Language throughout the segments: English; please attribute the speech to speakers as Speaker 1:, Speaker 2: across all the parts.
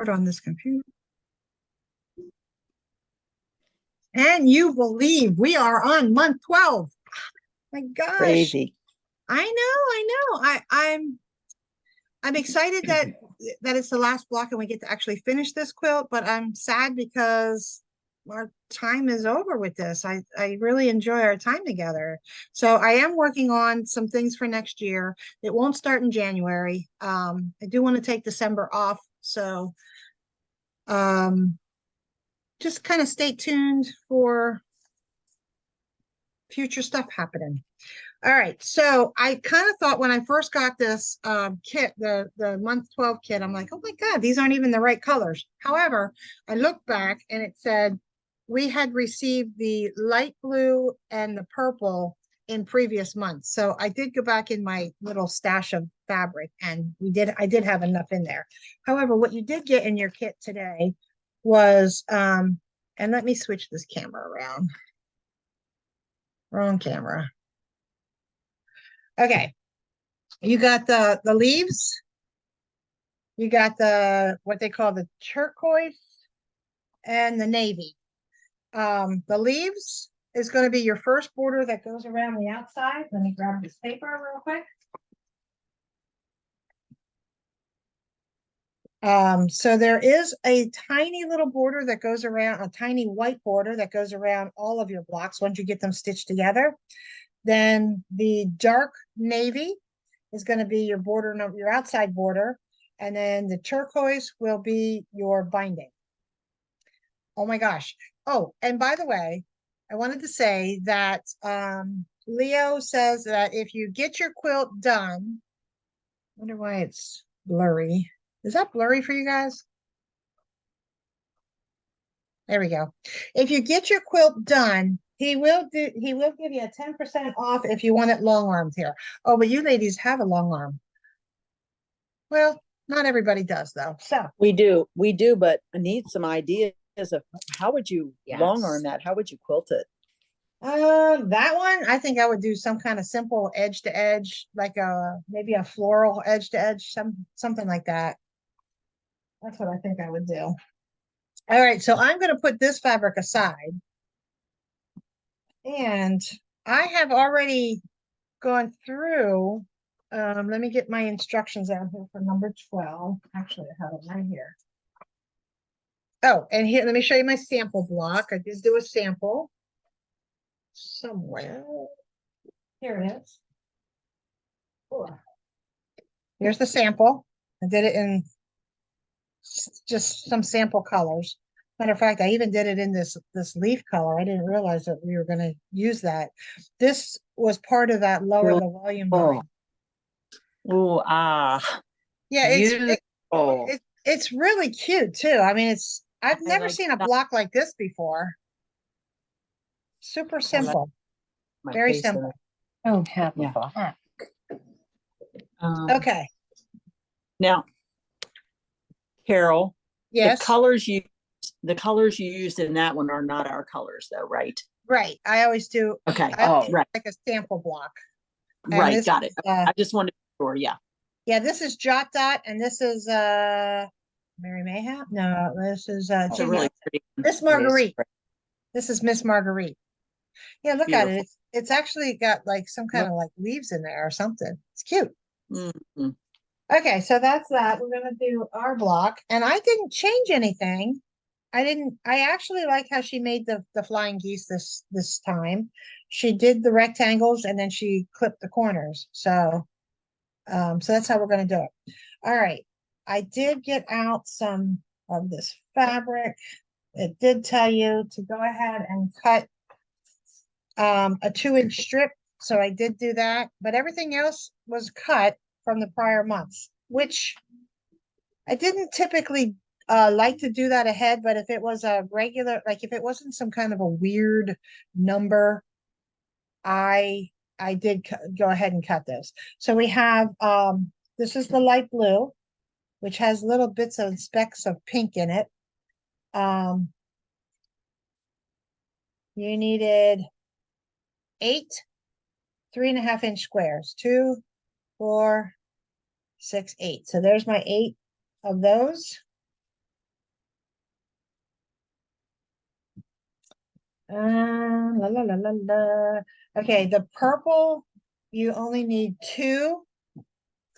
Speaker 1: on this computer. And you believe we are on month 12. My gosh.
Speaker 2: Crazy.
Speaker 1: I know. I'm excited that it's the last block and we get to actually finish this quilt, but I'm sad because our time is over with this. I really enjoy our time together. So I am working on some things for next year. It won't start in January. I do want to take December off. So just kind of stay tuned for future stuff happening. All right, so I kind of thought when I first got this kit, the month 12 kit, I'm like, oh my God, these aren't even the right colors. However, I looked back and it said we had received the light blue and the purple in previous months. So I did go back in my little stash of fabric and I did have enough in there. However, what you did get in your kit today was, and let me switch this camera around. Wrong camera. Okay, you got the leaves. You got what they call the turquoise and the navy. The leaves is going to be your first border that goes around the outside. Let me grab this paper real quick. So there is a tiny little border that goes around, a tiny white border that goes around all of your blocks once you get them stitched together. Then the dark navy is going to be your border, your outside border, and then the turquoise will be your binding. Oh my gosh. Oh, and by the way, I wanted to say that Leo says that if you get your quilt done, I wonder why it's blurry. Is that blurry for you guys? There we go. If you get your quilt done, he will give you a 10% off if you want it long armed here. Oh, but you ladies have a long arm. Well, not everybody does though. So
Speaker 2: we do, but I need some ideas of how would you long arm that? How would you quilt it?
Speaker 1: That one, I think I would do some kind of simple edge to edge, like maybe a floral edge to edge, something like that. That's what I think I would do. All right, so I'm going to put this fabric aside. And I have already gone through, let me get my instructions out here for number 12. Actually, I have it right here. Oh, and here, let me show you my sample block. I did do a sample somewhere. Here it is. Oh. Here's the sample. I did it in just some sample colors. Matter of fact, I even did it in this leaf color. I didn't realize that we were going to use that. This was part of that lower the volume line.
Speaker 2: Oh,
Speaker 1: yeah, it's really cute too. I mean, I've never seen a block like this before. Super simple, very simple.
Speaker 3: Don't have a block.
Speaker 1: Okay.
Speaker 2: Now, Carol,
Speaker 1: yes,
Speaker 2: the colors you used in that one are not our colors, though, right?
Speaker 1: Right. I always do.
Speaker 2: Okay.
Speaker 1: Right. Like a sample block.
Speaker 2: Right. Got it. I just wanted to be sure. Yeah.
Speaker 1: Yeah. This is Jot Dot, and this is Mary Mayhap. No, this is
Speaker 2: really pretty.
Speaker 1: Miss Marguerite. This is Miss Marguerite. Yeah, look Beautiful. At it. It's actually got like some kind of like leaves in there or something. It's cute.
Speaker 2: Mm-hmm.
Speaker 1: Okay, so that's that. We're gonna do our block, and I didn't change anything. I actually like how she made the flying geese this time. She did the rectangles and then she clipped the corners. So so that's how we're going to do it. All right. I did get out some of this fabric. It did tell you to go ahead and cut a 2-inch strip. So I did do that, but everything else was cut from the prior months, which I didn't typically like to do that ahead, but if it was a regular, like if it wasn't some kind of a weird number, I did go ahead and cut this. So we have this is the light blue, which has little bits of specks of pink in it. You needed 8 3.5-inch squares, 2, 4, 6, 8. So there's my 8 of those. La la la la la. Okay, the purple, you only need two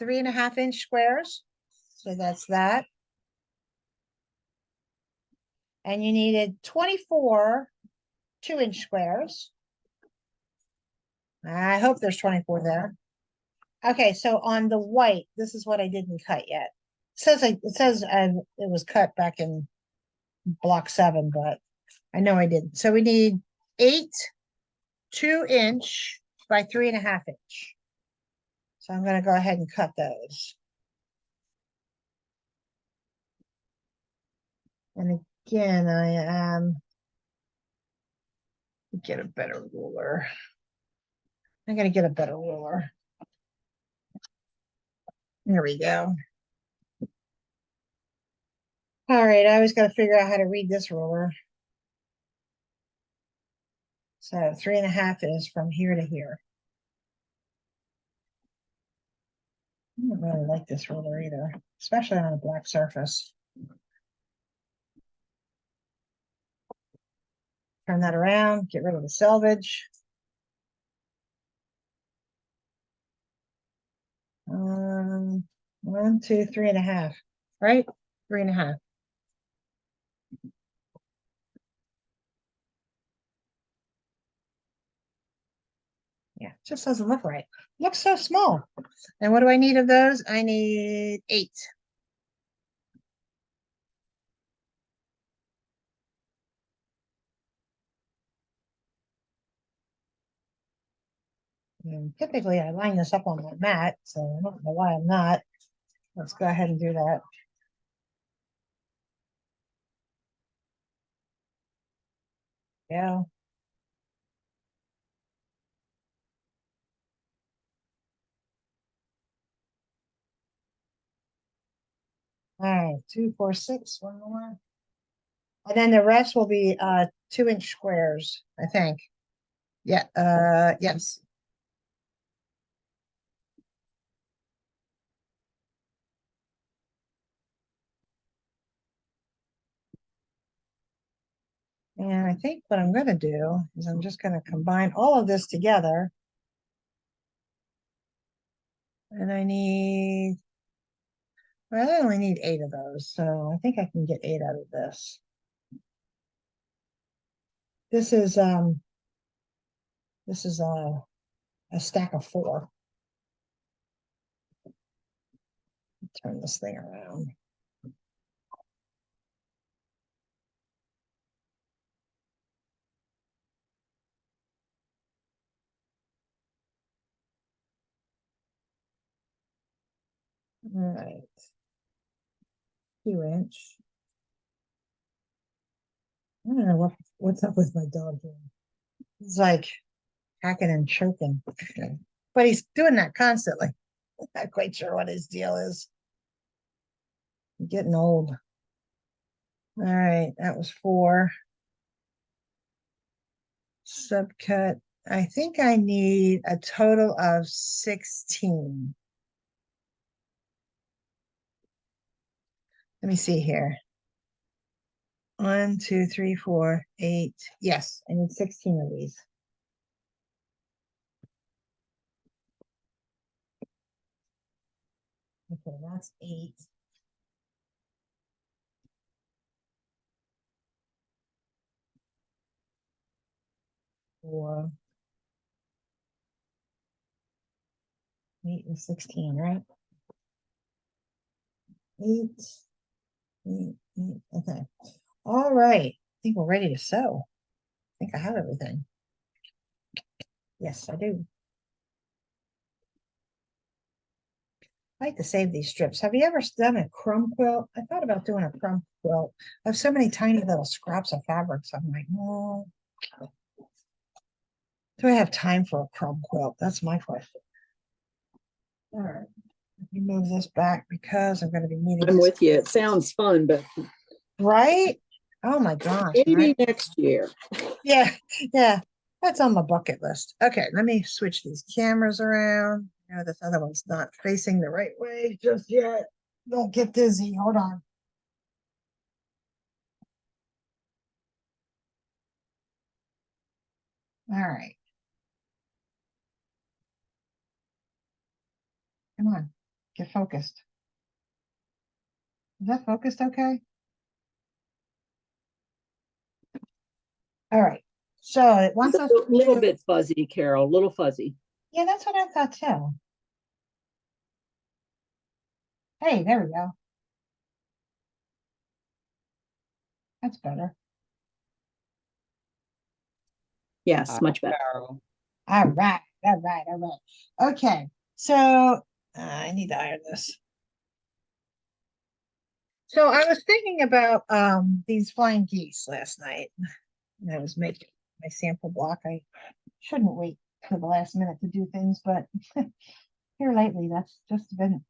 Speaker 1: 3.5 inch squares. So that's that. And you needed 24 2-inch squares. I hope there's 24 there. Okay, so on the white, this is what I didn't cut yet. It says it was cut back in block 7, but I know I didn't. So we need 8 2-inch by 3.5 inch. So I'm gonna go ahead and cut those. And again, I get a better ruler. I'm gonna get a better ruler. There we go. All right, I always got to figure out how to read this ruler. So 3.5 is from here to here. I don't really like this ruler either, especially on a black surface. Turn that around, get rid of the selvage. 1, 2, 3.5, right? 3.5. Yeah, just doesn't look right. Looks so small. And what do I need of those? I need 8. And typically I line this up on my mat, so I don't know why I'm not. Let's go ahead and do that. Yeah. All right, 2, 4, 6, one more. And then the rest will be 2-inch squares, I think. Yeah, yes. And I think what I'm gonna do is I'm just gonna combine all of this together. And well, I only need 8 of those, so I think I can get 8 out of this. This is a stack of 4. Turn this thing around. All right. 2-inch. I don't know what's up with my dog here. He's like hacking and choking. But he's doing that constantly. Not quite sure what his deal is. I'm getting old. All right, that was 4. Subcut. I think I need a total of 16. Let me see here. 1, 2, 3, 4, 8. Yes, I need 16 of these. Okay, that's 8. Four, 8 and 16, right? 8, 8, 8. Okay. All right. I think we're ready to sew. I think I have everything. Yes, I do. I like to save these strips. Have you ever done a crumb quilt? I thought about doing a crumb quilt. I have so many tiny little scraps of fabric. So I'm like, oh, do I have time for a crumb quilt? That's my question. All right. Let me move this back because I'm going to be needing
Speaker 2: I'm
Speaker 1: this.
Speaker 2: with you. It sounds fun, but
Speaker 1: Right? Oh my gosh.
Speaker 2: maybe
Speaker 1: Right?
Speaker 2: next year.
Speaker 1: Yeah, yeah. That's on my bucket list. Okay, let me switch these cameras around. No, this other one's not facing the right way just yet. Don't get dizzy. Hold on. All right. Come on, get focused. Is that focused okay? All right. So it wants
Speaker 2: It's
Speaker 1: us
Speaker 2: a little
Speaker 1: to,
Speaker 2: bit fuzzy, Carol, a little fuzzy.
Speaker 1: yeah, that's what I thought too. Hey, there we go. That's better.
Speaker 2: Yes, much better.
Speaker 1: All right, all right, all right. Okay, so I need to iron this. So I was thinking about these flying geese last night. And I was making my sample block. I shouldn't wait till the last minute to do things, but here lately that's just been,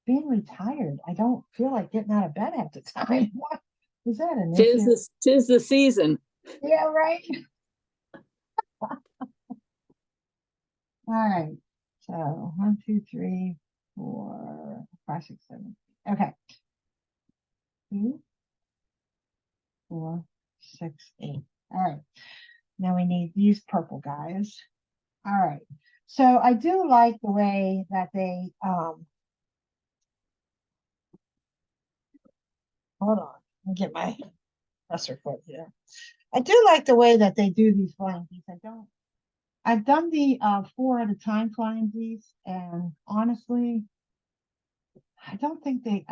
Speaker 1: being retired. I don't feel like getting out of bed half the time. What is that an issue?
Speaker 2: Tis the season.
Speaker 1: Yeah, right. All right. So 1, 2, 3, 4, 5, 6, 7. Okay. 2, 4, 6, 8. All right. Now we need these purple guys. All right. So I do like the way that they hold on. Let me get my presser foot here. I do like the way that they do these flying geese. I've done the 4 at a time flying geese, and honestly, I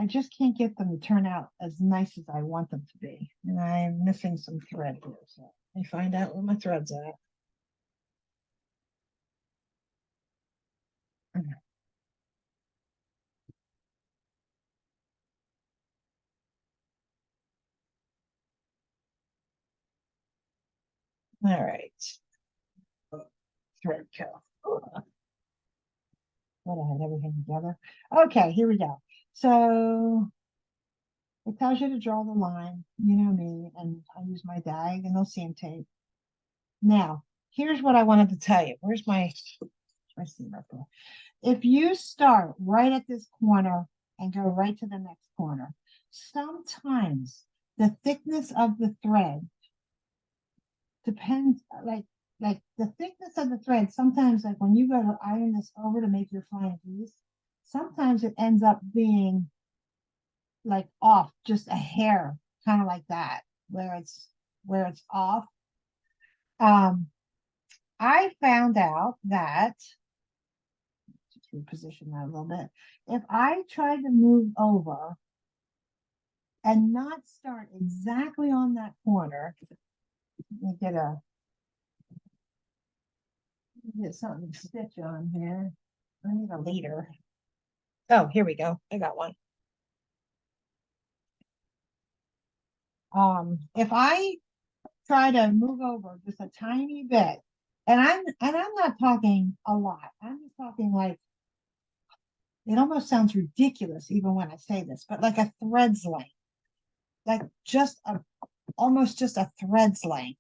Speaker 1: just can't get them to turn out as nice as I want them to be. And I'm missing some thread here. So let me find out where my thread's at. Okay. All right. Thread kill. Thought I had everything together. Okay, here we go. So it tells you to draw the line, you know me, and I use my diagonal seam tape. Now, here's what I wanted to tell you. Where's my seam ripper? If you start right at this corner and go right to the next corner, sometimes the thickness of the thread depends, like the thickness of the thread, sometimes like when you go to iron this over to make your flying geese, sometimes it ends up being like off just a hair, kind of like that, where it's off. I found out that, just reposition that a little bit, if I tried to move over and not start exactly on that corner, let me get something to stitch on here. I need a leader. Oh, here we go. I got one. If I try to move over just a tiny bit, and I'm not talking a lot. I'm just talking like, it almost sounds ridiculous even when I say this, but like a thread's length, like almost just a thread's length,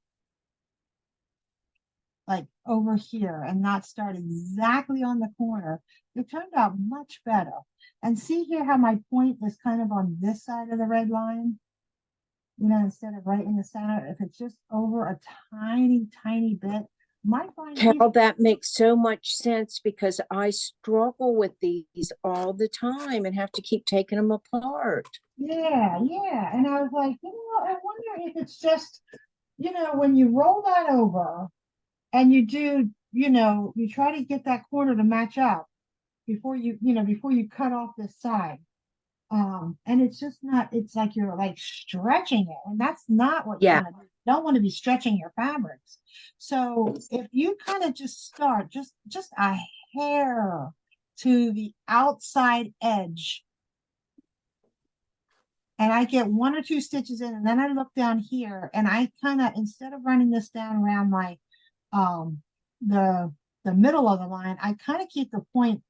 Speaker 1: like over here, and not start exactly on the corner. It turned out much better. And see here how my point is kind of on this side of the red line, instead of right in the center. If it's just over a tiny, tiny bit, my fine
Speaker 3: Carol, that makes so much sense because I struggle with these all the time and have to keep taking them apart.
Speaker 1: Yeah, yeah. And I was like, I wonder if it's just, when you roll that over and you do, you try to get that corner to match up before you cut off this side. And it's just not, it's like you're like stretching it, and that's not what you
Speaker 3: Yeah.
Speaker 1: want to do. You don't want to be stretching your fabrics. So if you kind of just start just a hair to the outside edge, and I get 1 or 2 stitches in, and then I look down here, and I kind of, instead of running this down around my the middle of the line, I kind of keep the point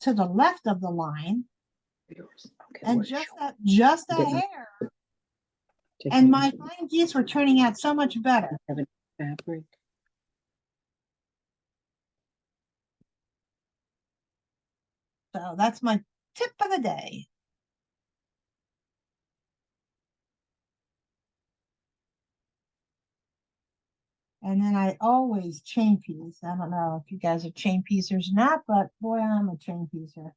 Speaker 1: to the left of the line,
Speaker 3: Okay,
Speaker 1: and just a hair. And my flying geese were turning out so much better.
Speaker 3: Fabric.
Speaker 1: So that's my tip of the day. And then I always chain piece. I don't know if you guys are chain piecers or not, but boy, I'm a chain piecer.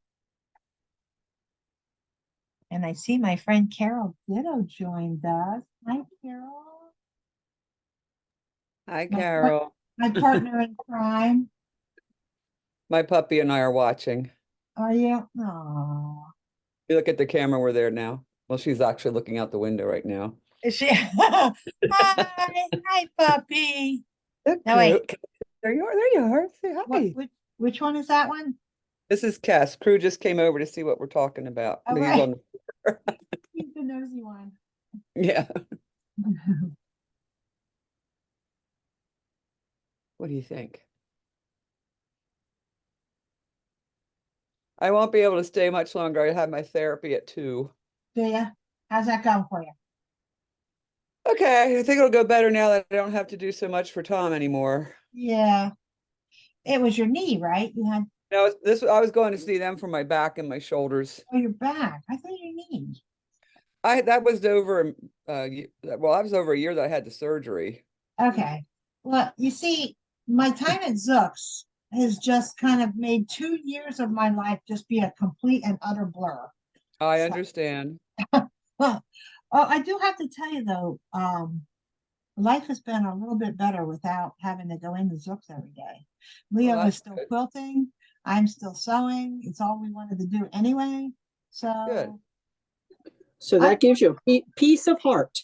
Speaker 1: And I see my friend Carol Ditto joined us. Hi, Carol.
Speaker 4: Hi,
Speaker 1: My,
Speaker 4: Carol.
Speaker 1: my partner in crime.
Speaker 4: My puppy and I are watching.
Speaker 1: Are you? Oh,
Speaker 4: You look at the camera, we're there now. Well, she's actually looking out the window right now.
Speaker 1: is she? Hi, hi, puppy.
Speaker 4: Look,
Speaker 1: No, wait.
Speaker 4: Crew. There you are. There you are. Say
Speaker 1: What?
Speaker 4: hi.
Speaker 1: Which one is that one?
Speaker 4: This is Cass. Crew just came over to see what we're talking about.
Speaker 1: Oh,
Speaker 4: But he's
Speaker 1: right.
Speaker 4: on the
Speaker 1: He's the nosy one.
Speaker 4: Yeah. What do you think? I won't be able to stay much longer. I have my therapy at 2.
Speaker 1: Do ya? How's that going for you?
Speaker 4: Okay, I think it'll go better now that I don't have to do so much for Tom anymore.
Speaker 1: Yeah, it was your knee, right? You had
Speaker 4: No, I was going to see them for my back and my shoulders.
Speaker 1: your back. I thought your knee.
Speaker 4: That was over well, that was over a year that I had the surgery.
Speaker 1: Okay. Well, you see, my time at Zooks has just kind of made 2 years of my life just be a complete and utter blur.
Speaker 4: I
Speaker 1: So,
Speaker 4: understand.
Speaker 1: well, I do have to tell you though, life has been a little bit better without having to go into Zooks every day. Leo is
Speaker 4: that's
Speaker 1: still
Speaker 4: good.
Speaker 1: quilting. I'm still sewing. It's all we wanted to do anyway.
Speaker 4: Good.
Speaker 1: So
Speaker 2: So that gives you a peace of heart.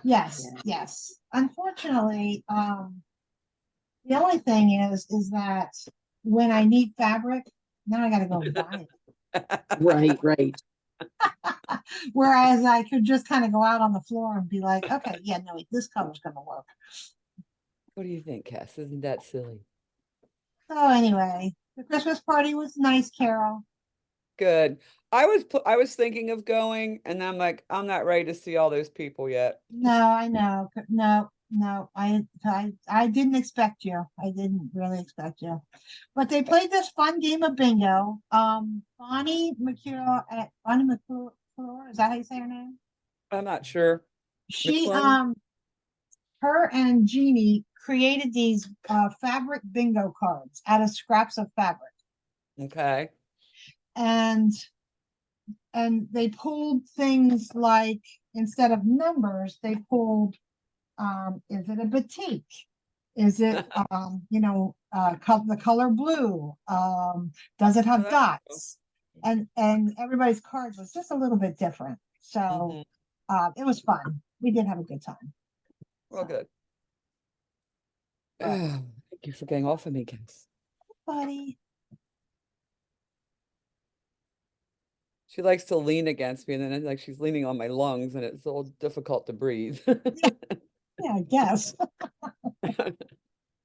Speaker 1: yes, yes. Unfortunately, the only thing is that when I need fabric, now I gotta go buy it.
Speaker 2: Right, right.
Speaker 1: Whereas I could just kind of go out on the floor and be like, okay, yeah, no, this color's gonna work.
Speaker 4: What do you think, Cass? Isn't that silly?
Speaker 1: So anyway, the Christmas party was nice, Carol.
Speaker 4: Good. I was thinking of going, and I'm like, I'm not ready to see all those people yet.
Speaker 1: No, I know. No, no, I didn't expect you. I didn't really expect you. But they played this fun game of bingo. Bonnie McClure, is that how you say her name?
Speaker 4: I'm not sure.
Speaker 1: She
Speaker 4: McClung?
Speaker 1: her and Jeannie created these fabric bingo cards out of scraps of fabric.
Speaker 4: Okay.
Speaker 1: And they pulled things like instead of numbers, they pulled is it a batik? Is it the color blue? Does it
Speaker 4: Oh,
Speaker 1: have
Speaker 4: that's cool.
Speaker 1: dots? And everybody's cards was just a little bit different. So
Speaker 4: Mhm.
Speaker 1: it was fun. We did have a good time.
Speaker 4: Well,
Speaker 1: So,
Speaker 4: good.
Speaker 1: but,
Speaker 4: Thank you for getting off of me, Cass.
Speaker 1: buddy.
Speaker 4: She likes to lean against me, and then it's like she's leaning on my lungs, and it's all difficult to breathe.
Speaker 1: Yeah, I guess.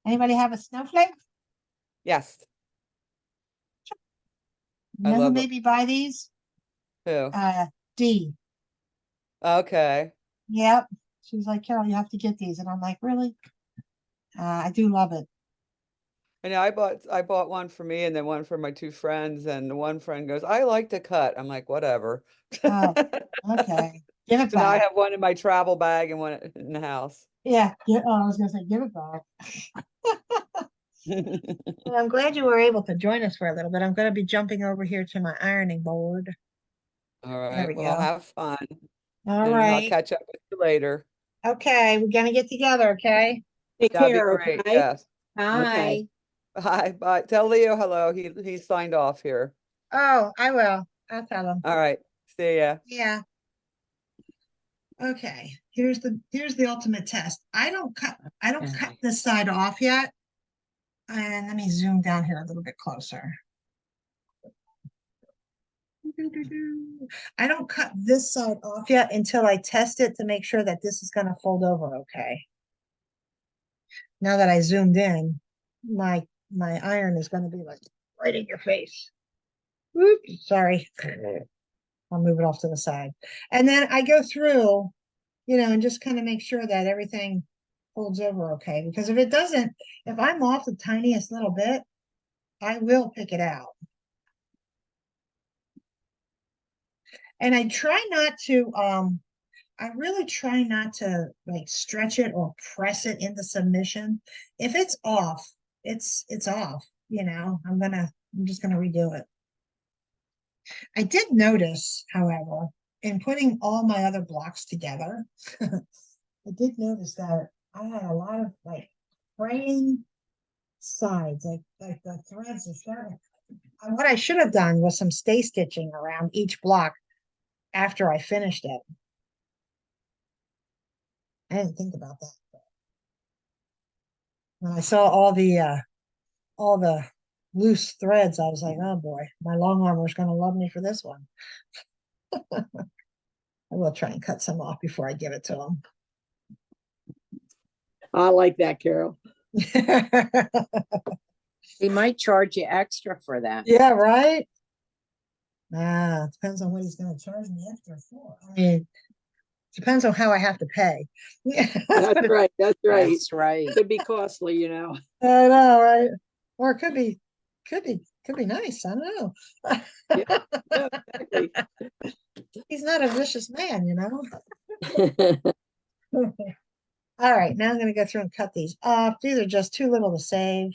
Speaker 1: Anybody have a snowflake?
Speaker 4: Yes,
Speaker 1: You
Speaker 4: I
Speaker 1: know who
Speaker 4: love
Speaker 1: made
Speaker 4: it.
Speaker 1: me buy these?
Speaker 4: Who?
Speaker 1: D.
Speaker 4: Okay.
Speaker 1: Yep. She was like, Carol, you have to get these. And I'm like, really? I do love it.
Speaker 4: I know I bought one for me and then one for my 2 friends, and the one friend goes, I like to cut. I'm like, whatever.
Speaker 1: Oh, okay. Give it
Speaker 4: So now I
Speaker 1: back.
Speaker 4: have one in my travel bag and one in the house.
Speaker 1: Yeah. I was gonna say, give it back.
Speaker 4: All
Speaker 1: Well, I'm glad you were able to join us for a little bit. I'm gonna be jumping over here to my ironing board. There
Speaker 4: right.
Speaker 1: we
Speaker 4: Well, I'll
Speaker 1: go.
Speaker 4: have fun,
Speaker 1: All
Speaker 4: and I'll
Speaker 1: right.
Speaker 4: catch up with you later.
Speaker 1: Okay, we're gonna get together, okay?
Speaker 2: Take
Speaker 4: That'd be
Speaker 2: care,
Speaker 4: great.
Speaker 2: okay?
Speaker 4: Yes.
Speaker 3: Hi.
Speaker 4: Bye. Bye. Tell Leo hello. He signed off here.
Speaker 1: Oh, I will. I'll tell them.
Speaker 4: All right. See ya.
Speaker 1: Yeah. Okay. Here's the ultimate test. I don't cut this side off yet. And let me zoom down here a little bit closer. I don't cut this side off yet until I test it to make sure that this is going to fold over okay. Now that I zoomed in, my iron is going to be like right in your face. Oops, sorry. I'll move it off to the side. And then I go through, and just kind of make sure that everything folds over okay. Because if it doesn't, if I'm off the tiniest little bit, I will pick it out. And I try not to I really try not to like stretch it or press it into submission. If it's off, it's off, you know, I'm just gonna redo it. I did notice, however, in putting all my other blocks together, I did notice that I had a lot of like fraying sides, like the threads are starting. What I should have done was some stay stitching around each block after I finished it. I didn't think about that. When I saw all the loose threads, I was like, oh boy, my long armor's gonna love me for this one. I will try and cut some off before I give it to him.
Speaker 2: I like that, Carol.
Speaker 3: He might charge you extra for that.
Speaker 1: Yeah, right? Depends on what he's gonna charge me extra for. I mean, depends on how I have to pay.
Speaker 2: That's right, that's right.
Speaker 3: That's right.
Speaker 2: Could be costly, you know.
Speaker 1: I know, right? Or it could be nice. I don't know.
Speaker 2: No, exactly.
Speaker 1: He's not a vicious man, you know. All right, now I'm gonna go through and cut these off. These are just too little to save.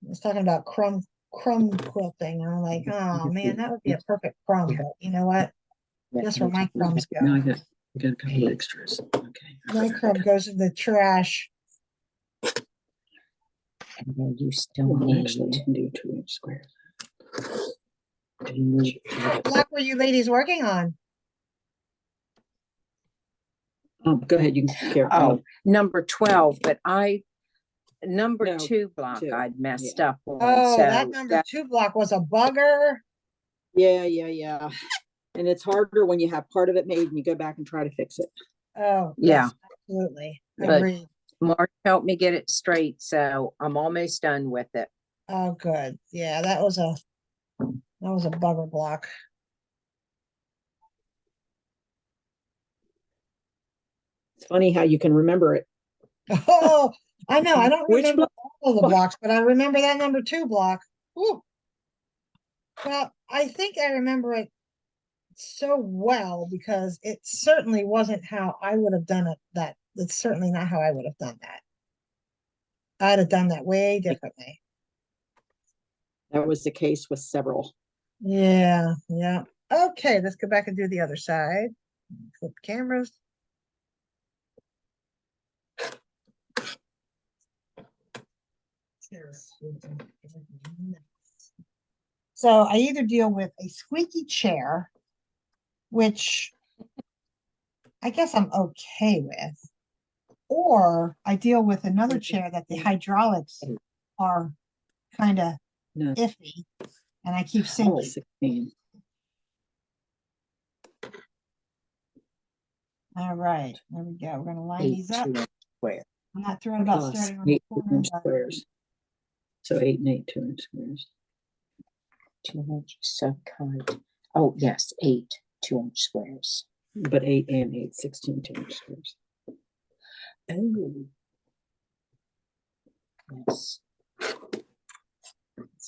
Speaker 1: I was talking about crumb quilting. And I'm like, oh man, that would be a perfect crumb, but you know what? Just where my crumbs go.
Speaker 5: No, I got a couple extras. Okay.
Speaker 1: My crumb goes in the trash.
Speaker 3: And then you still
Speaker 5: Well,
Speaker 3: need,
Speaker 5: actually, you can do 2-inch squares. Do you need-
Speaker 1: What block were you ladies working on?
Speaker 5: Go ahead, you can, Carol.
Speaker 3: oh, number 12, but number
Speaker 2: No,
Speaker 3: 2 block,
Speaker 2: 2,
Speaker 3: I'd messed
Speaker 2: yeah.
Speaker 3: up on.
Speaker 1: Oh, that
Speaker 3: so
Speaker 1: number 2 block was a bugger.
Speaker 2: Yeah. And it's harder when you have part of it made and you go back and try to fix it.
Speaker 1: Oh,
Speaker 3: Yeah.
Speaker 1: yes, absolutely.
Speaker 3: But-
Speaker 1: Agreed.
Speaker 3: Mark helped me get it straight, so I'm almost done with it.
Speaker 1: Oh, good. Yeah, that was a bugger block.
Speaker 2: It's funny how you can remember it.
Speaker 1: Oh, I know. I don't
Speaker 2: Which
Speaker 1: remember
Speaker 2: block?
Speaker 1: all of the blocks, but I remember that number 2 block. Woo. Well, I think I remember it so well because it certainly wasn't how I would have done it. That's certainly not how I would have done that. I'd have done that way differently.
Speaker 2: That was the case with several.
Speaker 1: Yeah. Okay, let's go back and do the other side. Flip cameras. So I either deal with a squeaky chair, which I guess I'm okay with, or I deal with another chair that the hydraulics are kind of
Speaker 5: No.
Speaker 1: iffy, and I keep
Speaker 5: Oh,
Speaker 1: sinking.
Speaker 5: 16.
Speaker 1: All right, there we go. We're gonna line
Speaker 3: 8
Speaker 1: these up.
Speaker 3: 2-inch square.
Speaker 1: I'm not thrilled about
Speaker 5: Plus
Speaker 1: starting on the
Speaker 5: 8
Speaker 1: corner,
Speaker 5: 2-inch
Speaker 1: but
Speaker 5: squares. So 8 and 8 2-inch squares.
Speaker 3: 2-inch, so cut. Oh, yes, 8 2-inch squares.
Speaker 5: But 8 and 8, 16 2-inch squares.
Speaker 3: Oh. Yes.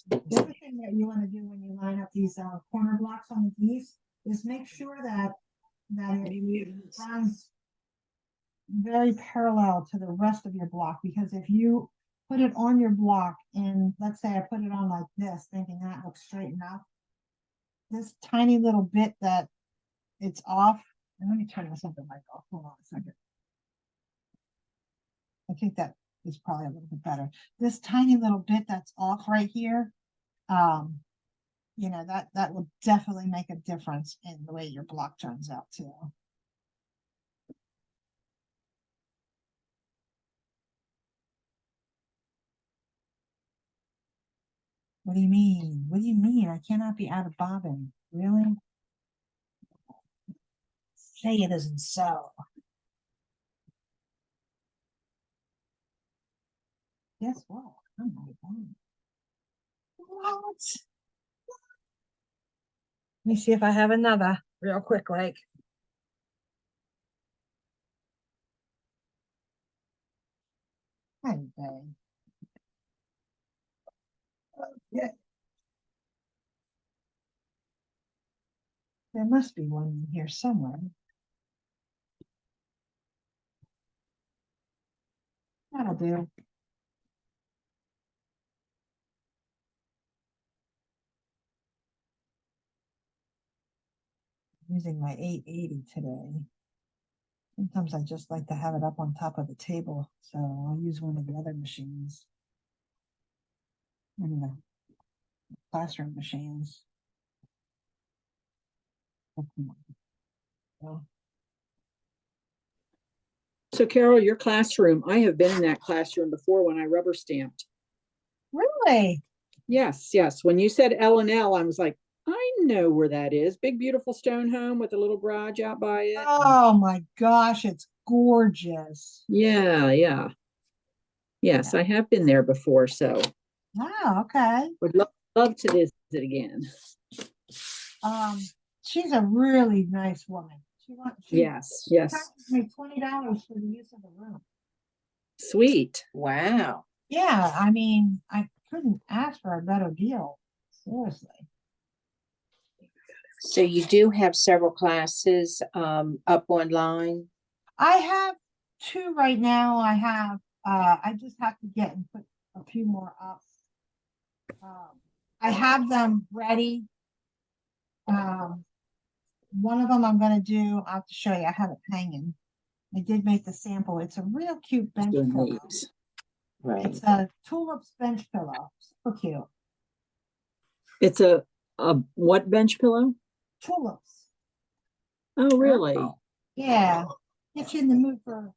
Speaker 1: the other thing that you want to do when you line up these corner blocks on the geese is make sure that it runs very parallel to the rest of your block, because if you put it on your block and let's say I put it on like this, thinking that looks straight enough, this tiny little bit that it's off, and let me turn this up the mic off. Hold on a second. I think that is probably a little bit better. This tiny little bit that's off right here, you know, that will definitely make a difference in the way your block turns out too. What do you mean? What do you mean? I cannot be out of bobbin. Really? Say it isn't so. Guess what? I'm not bobbing. What? Let me see if I have another real quick, like. Hey, babe. Yeah. There must be one in here somewhere. That'll do. Using my 880 today. Sometimes I just like to have it up on top of the table, so I'll use one of the other machines. In the classroom machines. So,
Speaker 2: So Carol, your classroom, I have been in that classroom before when I rubber stamped.
Speaker 1: really?
Speaker 2: Yes, yes. When you said L&L, I was like, I know where that is. Big, beautiful stone home with a little garage out by it.
Speaker 1: Oh my gosh, it's gorgeous.
Speaker 2: Yeah, yeah. Yes, I have been there before, so
Speaker 1: Wow, okay.
Speaker 2: would love to visit again.
Speaker 1: She's a really nice woman. She
Speaker 2: Yes, yes.
Speaker 1: charges me $20 for the use of the room.
Speaker 2: Sweet.
Speaker 3: Wow.
Speaker 1: Yeah, I mean, I couldn't ask for a better deal. Seriously.
Speaker 3: So you do have several classes up online?
Speaker 1: I have two right now. I just have to get and put a few more up. I have them ready. One of them I'm gonna do, I'll have to show you. I have it hanging. I did make the sample. It's a real cute bench
Speaker 2: Doing
Speaker 1: pillow.
Speaker 2: these.
Speaker 3: Right.
Speaker 1: It's a tulips bench pillow. So cute.
Speaker 2: It's a what bench pillow?
Speaker 1: Tulips.
Speaker 2: Oh, really?
Speaker 3: Oh.
Speaker 1: Yeah. Get you in the mood for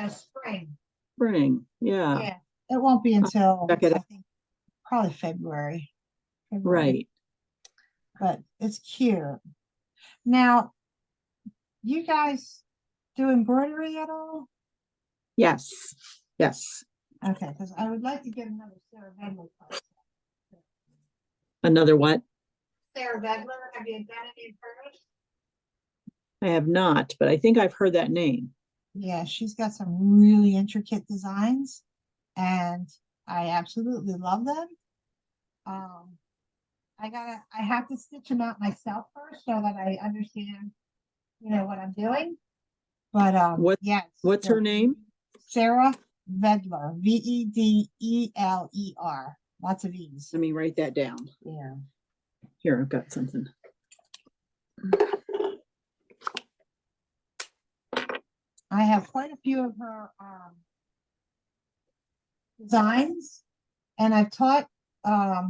Speaker 1: spring.
Speaker 2: Spring. Yeah.
Speaker 1: Yeah. It won't be until
Speaker 2: check it
Speaker 1: I
Speaker 2: out.
Speaker 1: think probably February.
Speaker 2: Right.
Speaker 1: But it's cute. Now, you guys do embroidery at all?
Speaker 2: Yes. Yes.
Speaker 1: Okay, because I would like to get another Sarah Vedler class.
Speaker 2: Another what?
Speaker 1: Sarah Vedler, have you done any of hers?
Speaker 2: I have not, but I think I've heard that name.
Speaker 1: Yeah, she's got some really intricate designs, and I absolutely love them. I have to stitch them out myself first so that I understand, what I'm doing. But yes.
Speaker 2: What's her name?
Speaker 1: Sarah Vedler, Vedler. Lots of E's.
Speaker 2: Let me write that down.
Speaker 3: Yeah.
Speaker 2: Here, I've got something.
Speaker 1: I have quite a few of her designs, and I've taught a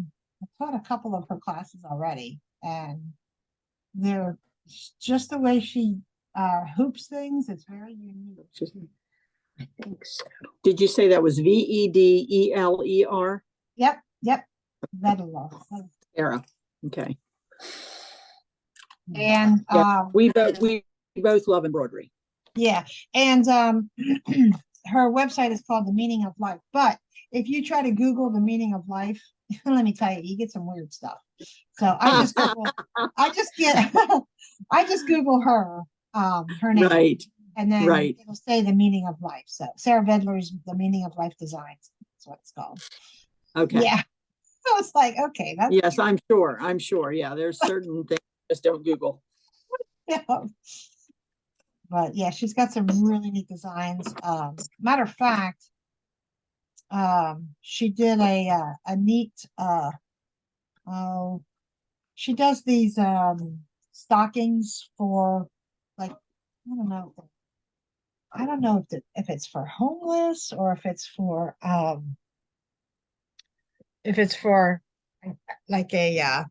Speaker 1: couple of her classes already, and they're just the way she hoops things. It's very unique.
Speaker 3: I think so.
Speaker 2: Did you say that was Vedler?
Speaker 1: Yep, Vedler.
Speaker 2: Sarah. Okay.
Speaker 1: And
Speaker 2: Yeah, we both love embroidery.
Speaker 1: yeah, and her website is called The Meaning of Life. But if you try to Google the meaning of life, let me tell you, you get some weird stuff. So I just Google her name,
Speaker 2: Right.
Speaker 1: and then
Speaker 2: Right.
Speaker 1: it'll say the meaning of life. So Sarah Vedler's The Meaning of Life Designs. That's what it's called.
Speaker 2: Okay.
Speaker 1: Yeah. So it's like, okay, that's
Speaker 2: Yes, I'm sure. I'm sure. Yeah, there's certain things I just don't Google.
Speaker 1: yeah. But yeah, she's got some really neat designs. Matter of fact, she did a neat she does these stockings for, like, I don't know if it's for homeless or if it's for like a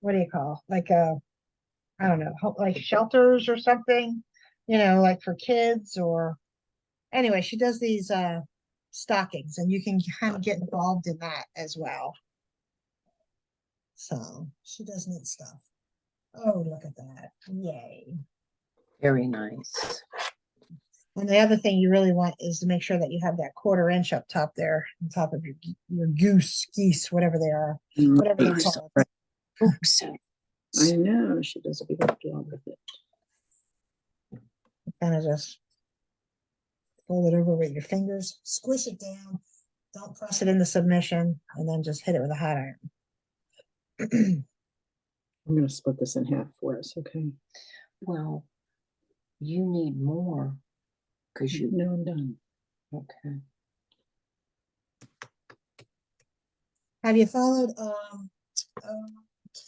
Speaker 1: what do you call, like a, I don't know, like shelters or something, like for kids, or anyway, she does these stockings, and you can kind of get involved in that as well. So she does neat stuff. Oh, look at that. Yay.
Speaker 3: Very nice.
Speaker 1: And the other thing you really want is to make sure that you have that 1/4 inch up top there, on top of your geese, whatever they are, whatever they're
Speaker 2: Right.
Speaker 1: called.
Speaker 3: Oops.
Speaker 2: I know she does a good job with it.
Speaker 1: Kind of just fold it over with your fingers, squish it down, don't press it into submission, and then just hit it with a hot iron.
Speaker 2: I'm going to split this in half for us. Okay.
Speaker 3: Well, you need more because you
Speaker 2: No, I'm done.
Speaker 3: okay.
Speaker 1: Have you followed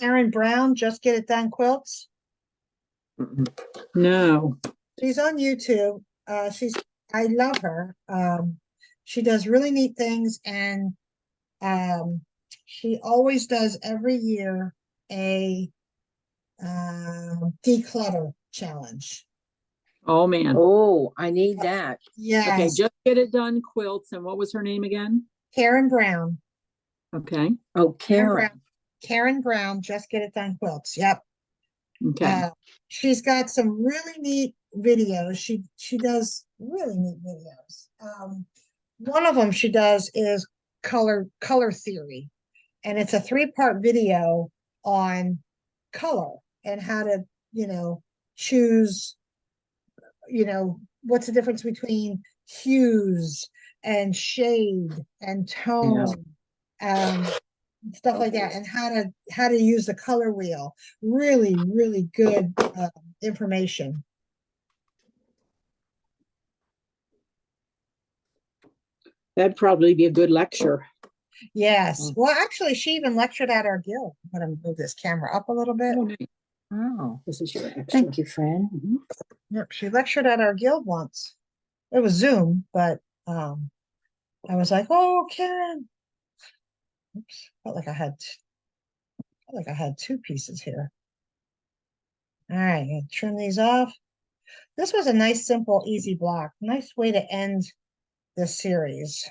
Speaker 1: Karen Brown, Just Get It Done Quilts?
Speaker 5: Mm-mm.
Speaker 2: No.
Speaker 1: She's on YouTube. I love her. She does really neat things, and she always does every year a declutter challenge.
Speaker 2: Oh, man.
Speaker 3: Oh, I need that.
Speaker 2: Okay,
Speaker 1: Yes,
Speaker 2: Just Get It Done Quilts. And what was her name again?
Speaker 1: Karen Brown.
Speaker 2: Okay.
Speaker 3: Oh,
Speaker 1: Karen
Speaker 3: Karen.
Speaker 1: Brown. Karen Brown, Just Get It Done Quilts. Yep.
Speaker 2: Okay.
Speaker 1: She's got some really neat videos. She does really neat videos. One of them she does is color theory, and it's a 3-part video on color and how to, choose, what's the difference between hues and shade and tone, stuff like that, and how to use the color wheel. Really, really good information.
Speaker 2: That'd probably be a good lecture.
Speaker 1: Yes. Well, actually, she even lectured at our guild. I'm going to move this camera up a little bit.
Speaker 2: Oh, nice.
Speaker 3: Oh,
Speaker 2: This is your extra.
Speaker 3: thank you, friend.
Speaker 2: Mhm.
Speaker 1: Yep, she lectured at our guild once. It was Zoom, but I was like, "Oh, Karen." Oops, felt like I had 2 pieces here. All right, gonna trim these off. This was a nice, simple, easy block. Nice way to end this series.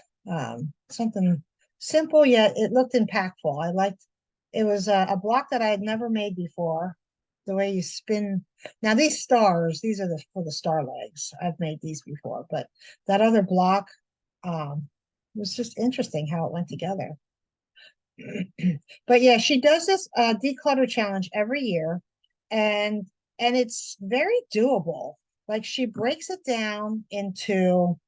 Speaker 1: Something simple, yet it looked impactful. I liked it. Was a block that I had never made before. The way you spin. Now these stars, these are for the star legs. I've made these before, but that other block was just interesting how it went together. But yeah, she does this declutter challenge every year, and it's very doable. Like, she breaks it down into,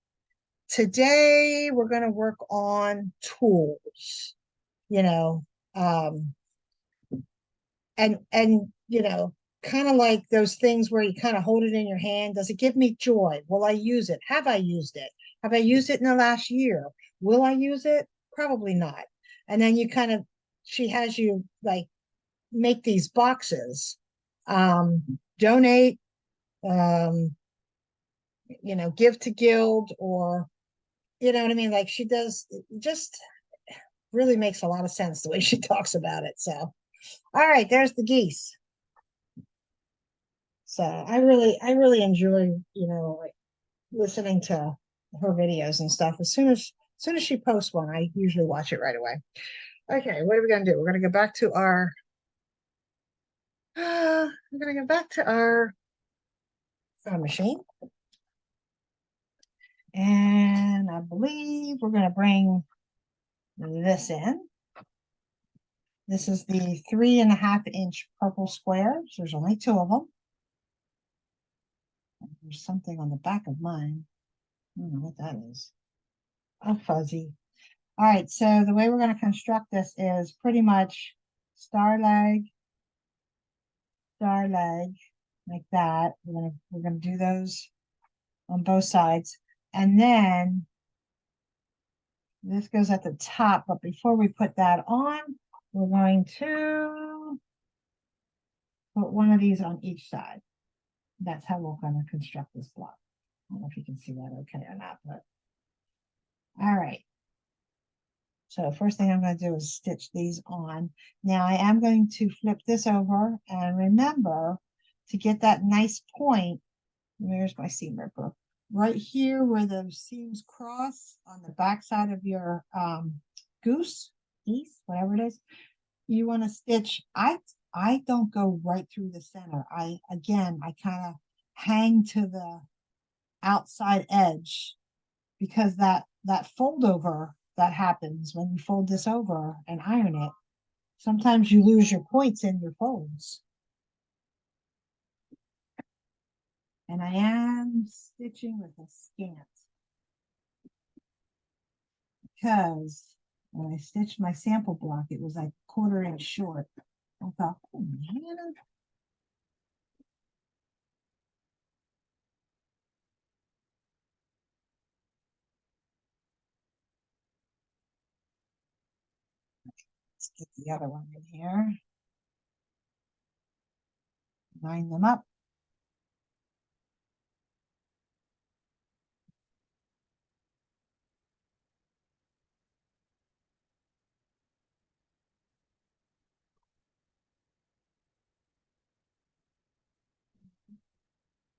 Speaker 1: today we're going to work on tools, you know, um, and kind of like those things where you kind of hold it in your hand. Does it give me joy? Will I use it? Have I used it? Have I used it in the last year? Will I use it? Probably not. And then she has you like make these boxes, donate, give to guild, or you know what I mean? Like, she does, just really makes a lot of sense the way she talks about it. So, all right, there's the geese. So I really enjoy, like listening to her videos and stuff. As soon as she posts one, I usually watch it right away. Okay, what are we gonna do? We're gonna go back to our we're gonna go back to our sewing machine. And I believe we're gonna bring this in. This is the 3.5-inch purple squares. There's only 2 of them. There's something on the back of mine. I don't know what that is. Oh, fuzzy. All right, so the way we're going to construct this is pretty much star leg, like that. We're gonna do those on both sides, and then this goes at the top. But before we put that on, we're going to put one of these on each side. That's how we're going to construct this block. I don't know if you can see that okay or not, but all right. So first thing I'm going to do is stitch these on. Now I am going to flip this over, and remember to get that nice point. There's my seam ripper. Right here where the seams cross on the back side of your geese, whatever it is, you want to stitch. I don't go right through the center. I kind of hang to the outside edge, because that fold over that happens when you fold this over and iron it, sometimes you lose your points in your folds. And I am stitching with a scant, because when I stitched my sample block, it was like 1/4 inch short. I thought, oh man. Let's get the other one in here. Line them up.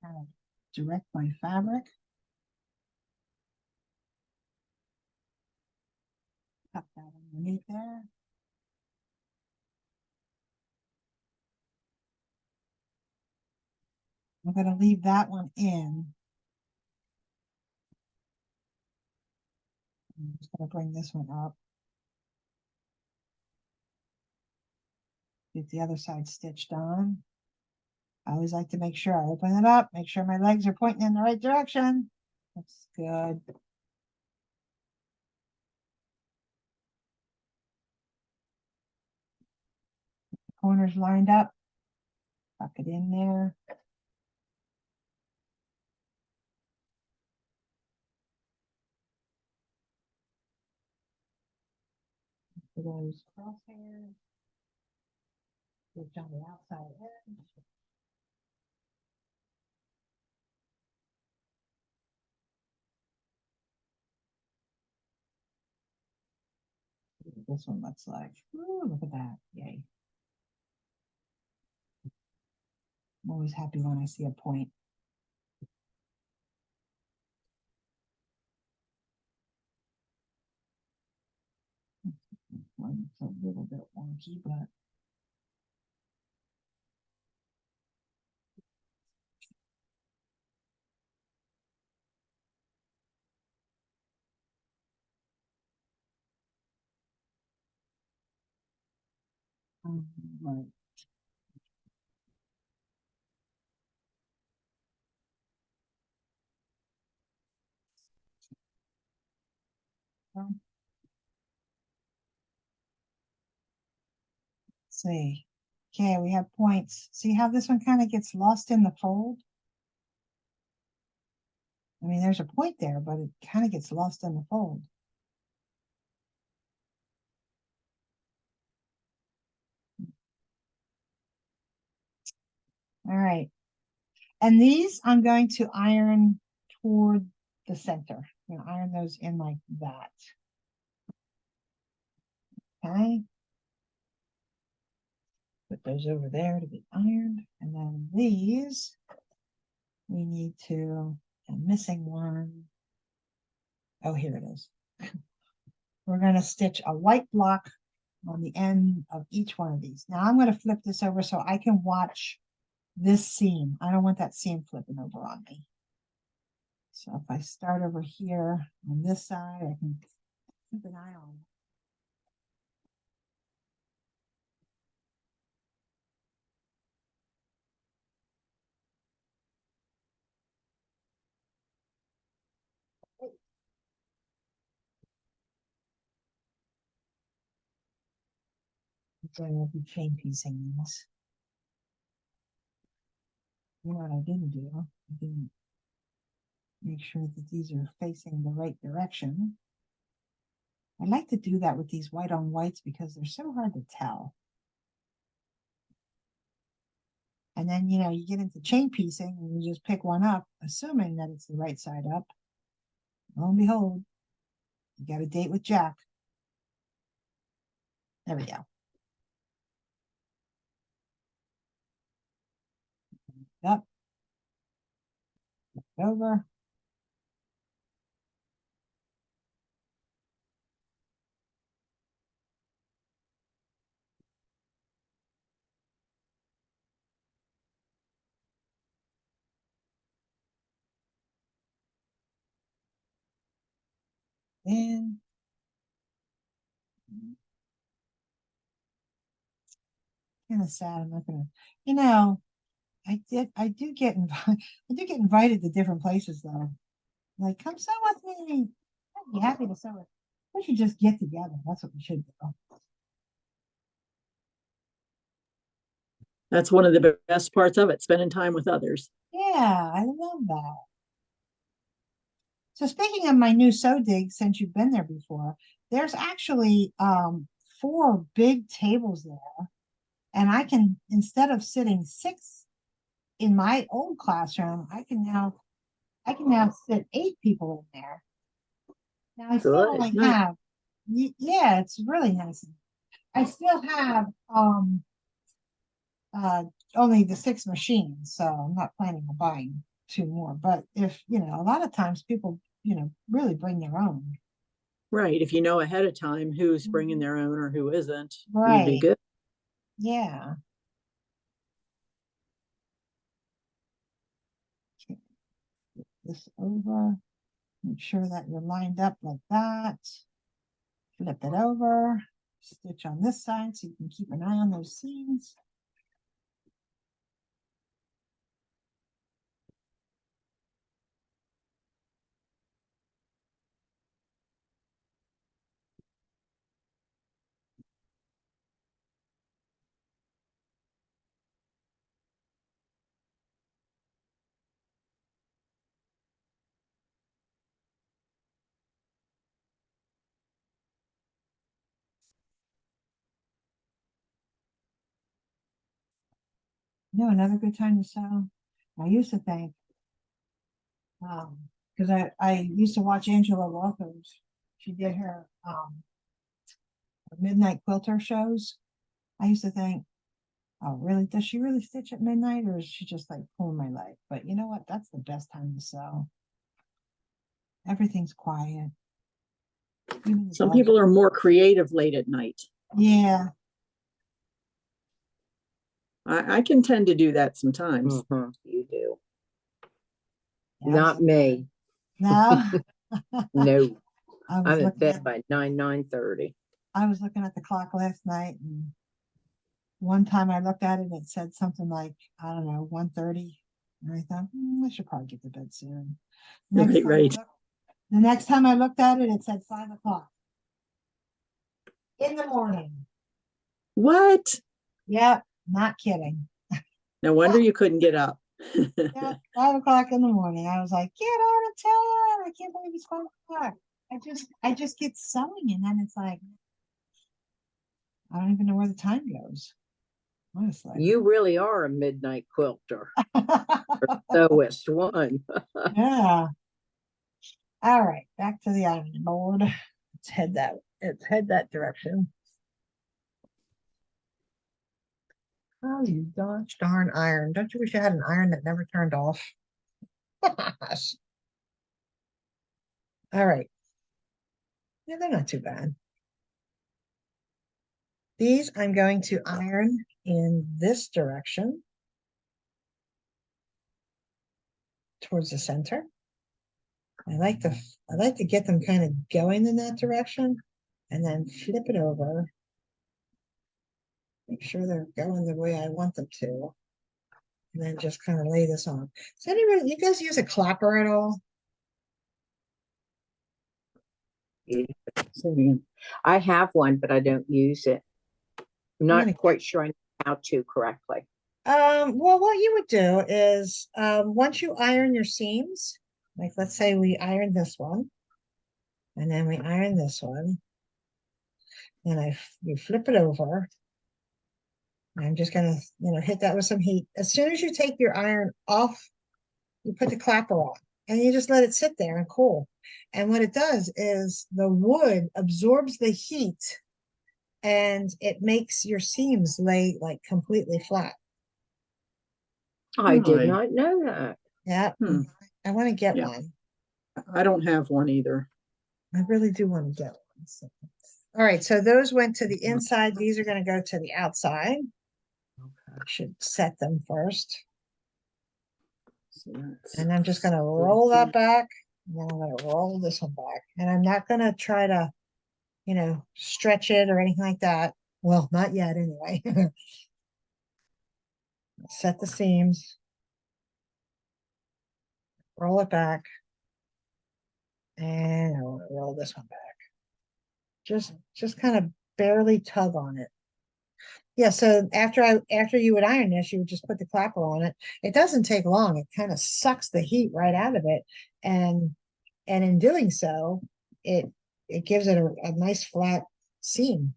Speaker 1: Kind of direct my fabric. Tuck that underneath there. I'm going to leave that one in. I'm just going to bring this one up. Get the other side stitched on. I always like to make sure I open it up, make sure my legs are pointing in the right direction. That's good. Corners lined up. Tuck it in there. For those crosshairs. Stitch on the outside edge. See what this one looks like. Ooh, look at that. Yay. I'm always happy when I see a point. One's a little bit wonky, but right. See. Okay, we have points. See how this one kind of gets lost in the fold? I mean, there's a point there, but it kind of gets lost in the fold. All right. And these I'm going to iron toward the center. I'm going to iron those in like that. Okay. Put those over there to be ironed. And then these, we need to, I'm missing one. Oh, here it is. We're going to stitch a white block on the end of each one of these. Now I'm going to flip this over so I can watch this seam. I don't want that seam flipping over on me. So if I start over here on this side, I can keep an eye on it. So I will be chain piecing these. You know what I didn't do? I didn't make sure that these are facing the right direction. I like to do that with these white on whites because they're so hard to tell. And then, you know, you get into chain piecing and you just pick one up, assuming that it's the right side up. Lo and behold, you got a date with Jack. There we go. Up. Over. In. Kind of sad. I'm not gonna, you know, I do get invited. I do get invited to different places though. Like, come sew with me. I'd be happy to sew it. We should just get together. That's what we should do.
Speaker 2: That's one of the best parts of it, spending time with others.
Speaker 1: Yeah, I love that. So speaking of my new sew dig, since you've been there before, there's actually 4 big tables there. And I can, instead of sitting 6 in my old classroom, I can now sit 8 people in there. Now I still
Speaker 5: Good.
Speaker 1: only
Speaker 2: Nice.
Speaker 1: have, yeah, it's really nice. I still have, only the 6 machines, so I'm not planning on buying 2 more. But if, a lot of times people, really bring their own.
Speaker 2: Right. If you know ahead of time who's bringing their own or who isn't, you'd be
Speaker 1: Right.
Speaker 2: good.
Speaker 1: Yeah. Okay. This over, make sure that you're lined up like that. Flip it over, stitch on this side so you can keep an eye on those seams. Another good time to sew. I used to think, because I used to watch Angela Walters. She did her midnight quilter shows. I used to think, oh, really? Does she really stitch at midnight, or is she just like pulling my leg? But you know what? That's the best time to sew. Everything's quiet. Even the
Speaker 2: Some
Speaker 1: dogs-
Speaker 2: people are more creative late at night.
Speaker 1: Yeah.
Speaker 2: I can tend to do that sometimes.
Speaker 5: You do.
Speaker 1: Yes.
Speaker 5: Not me.
Speaker 1: No.
Speaker 5: No.
Speaker 1: I was
Speaker 5: I'm in
Speaker 1: looking
Speaker 5: bed
Speaker 1: at
Speaker 5: by 9:30.
Speaker 1: I was looking at the clock last night, and one time I looked at it, it said something like, I don't know, 1:30. And I thought, I should probably get to bed soon. Next
Speaker 2: Right,
Speaker 1: time I
Speaker 2: right.
Speaker 1: the next time I looked at it, it said 5 o'clock in the morning.
Speaker 2: What?
Speaker 1: Yep, not kidding.
Speaker 2: No wonder you couldn't get up.
Speaker 1: Yeah, 5 o'clock in the morning. I was like, get out of town. I can't believe it's 5 o'clock. I just get sewing, and then it's like, I don't even know where the time goes. Honestly.
Speaker 5: You really are a midnight quilter. Sewist one.
Speaker 1: Yeah. All right, back to the ironing board. Let's head that direction. Oh, you gosh darn iron. Don't you wish you had an iron that never turned off? Gosh. All right. Yeah, they're not too bad. These I'm going to iron in this direction towards the center. I like to get them kind of going in that direction and then flip it over. Make sure they're going the way I want them to. And then just kind of lay this on. Does anybody, you guys use a clapper at all?
Speaker 5: I have one, but I don't use it. I'm
Speaker 1: gonna
Speaker 5: not quite sure I know how to correctly.
Speaker 1: Well, what you would do is, once you iron your seams, like let's say we iron this one, and then we iron this one, and you flip it over. I'm just gonna, hit that with some heat. As soon as you take your iron off, you put the clapper on, and you just let it sit there and cool. And what it does is the wood absorbs the heat, and it makes your seams lay like completely flat.
Speaker 5: I did
Speaker 2: Really?
Speaker 5: not know that.
Speaker 1: Yeah,
Speaker 2: Hmm.
Speaker 1: I want to get
Speaker 2: Yeah.
Speaker 1: one.
Speaker 2: I don't have one either.
Speaker 1: I really do want to get one. So. All right, so those went to the inside. These are going to go to the outside. I should set them first.
Speaker 2: So that's
Speaker 1: And I'm just going to roll that back. And then I'm going to roll this one back. And I'm not going to try to, stretch it or anything like that. Well, not yet anyway. Set the seams. Roll it back. And I'll roll this one back. Just kind of barely tug on it. Yeah, so after you would iron this, you would just put the clapper on it. It doesn't take long. It kind of sucks the heat right out of it. And in doing so, it gives it a nice flat seam.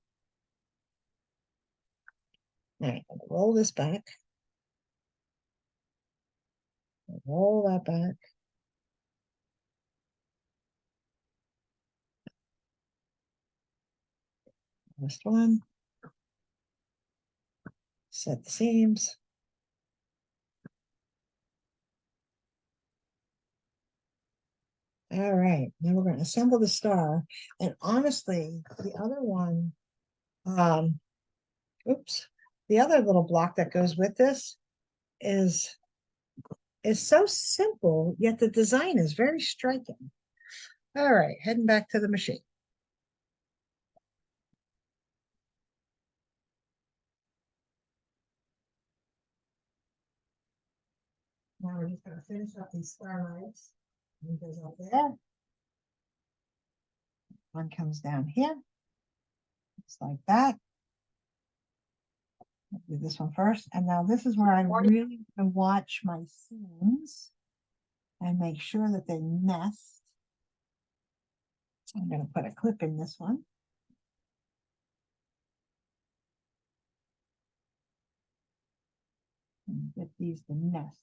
Speaker 1: All right, I'm gonna roll this back. Roll that back. Last one. Set the seams. All right, now we're going to assemble the star. And honestly, the other one, oops, the other little block that goes with this is so simple, yet the design is very striking. All right, heading back to the machine. Now we're just going to finish up these star legs. One goes up there. One comes down here. Just like that. I'll do this one first. And now this is where I really want to watch my seams and make sure that they nest. I'm going to put a clip in this one. And get these to nest.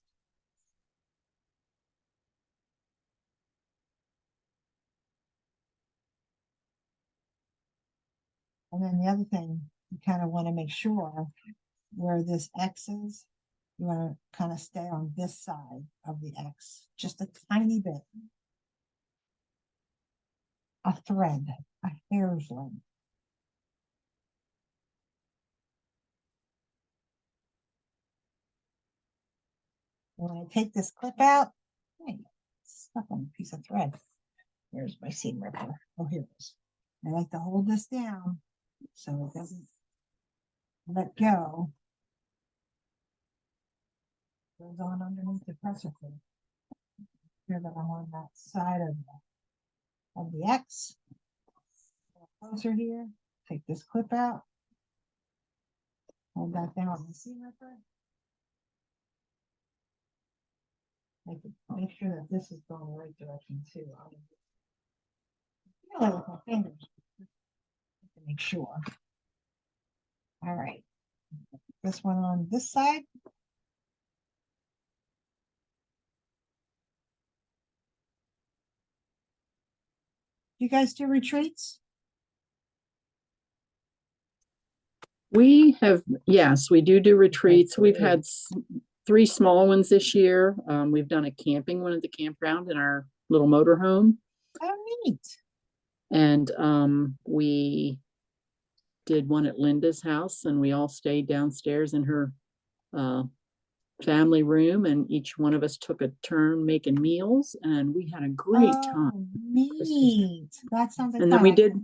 Speaker 1: And then the other thing, you kind of want to make sure where this X is, you want to kind of stay on this side of the X, just a tiny bit. A thread, a hair's length. When I take this clip out, hey, it's stuck on a piece of thread. Here's my seam ripper. Oh, here it is. I like to hold this down so it doesn't let go. Goes on underneath the pressure plate. Here that I'm on that side of the X. Closer here. Take this clip out. Hold that down on the seam ripper. Make sure that this is going the right direction too. Feel it with my fingers to make sure. All right. This one on this side. You guys do retreats?
Speaker 2: We have, yes, we do retreats. We've had 3 small ones this year. We've done a camping one at the campground in our little motorhome.
Speaker 1: Oh, neat.
Speaker 2: And we did one at Linda's house, and we all stayed downstairs in her family room, and each one of us took a turn making meals, and we had a great time.
Speaker 1: Oh, neat. That sounds like
Speaker 2: And then
Speaker 1: fun.
Speaker 2: we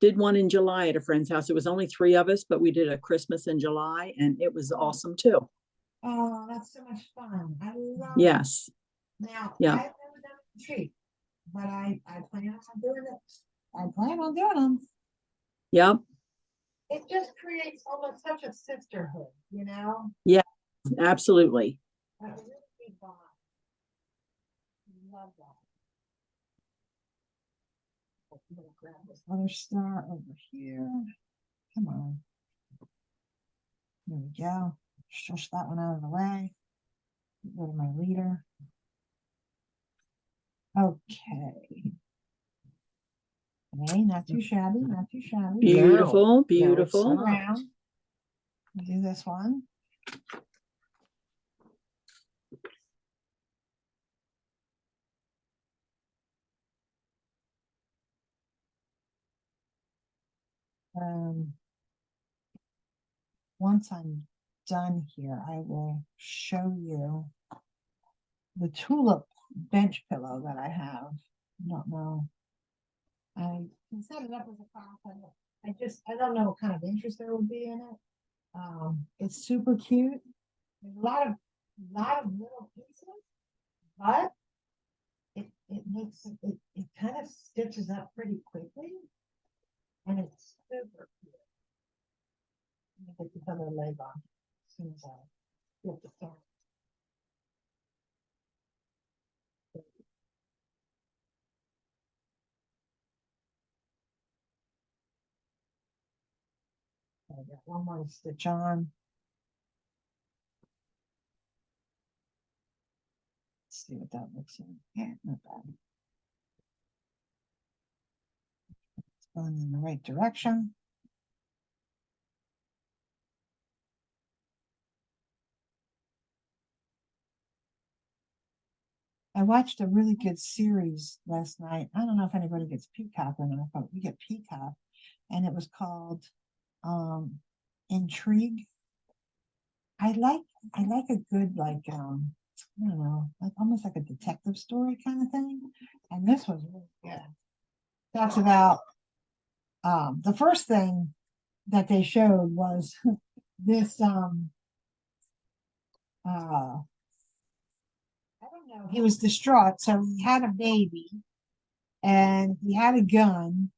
Speaker 2: did one in July at a friend's house. It was only 3 of us, but we did a Christmas in July, and it was awesome too.
Speaker 1: Oh, that's so much fun. I love
Speaker 2: Yes.
Speaker 1: it. Now,
Speaker 2: Yeah.
Speaker 1: I've never done a retreat, but I plan on doing it. I plan on doing them.
Speaker 2: Yep.
Speaker 1: It just creates almost such a sisterhood, you know?
Speaker 2: Absolutely.
Speaker 1: That would really be fun. Love that. I'm gonna grab this other star over here. Come on. There we go. Shush that one out of the way. Go to my leader. Okay. Okay, not too shabby, not too shabby.
Speaker 2: Beautiful,
Speaker 3: it's
Speaker 2: beautiful.
Speaker 3: not.
Speaker 1: Around. Do this one. Once I'm done here, I will show you the tulip bench pillow that I have. I don't know. I can set it up as a class. I don't know what kind of interest there will be in it. It's super cute. There's a lot of little pieces, but it makes it kind of stitches up pretty quickly, and it's super cute. Let me get this other leg on as soon as I get the camera. I got one more stitch on. see what that looks like. Yeah, not bad. It's going in the right direction. I watched a really good series last night. I don't know if anybody gets Peacock or not, but we get Peacock, and it was called Intrigue. I like a good I don't know, like almost like a detective story kind of thing. And this was really good. Talks about the first thing that they showed was this I don't know, he was distraught, so he had a baby and he had a gun,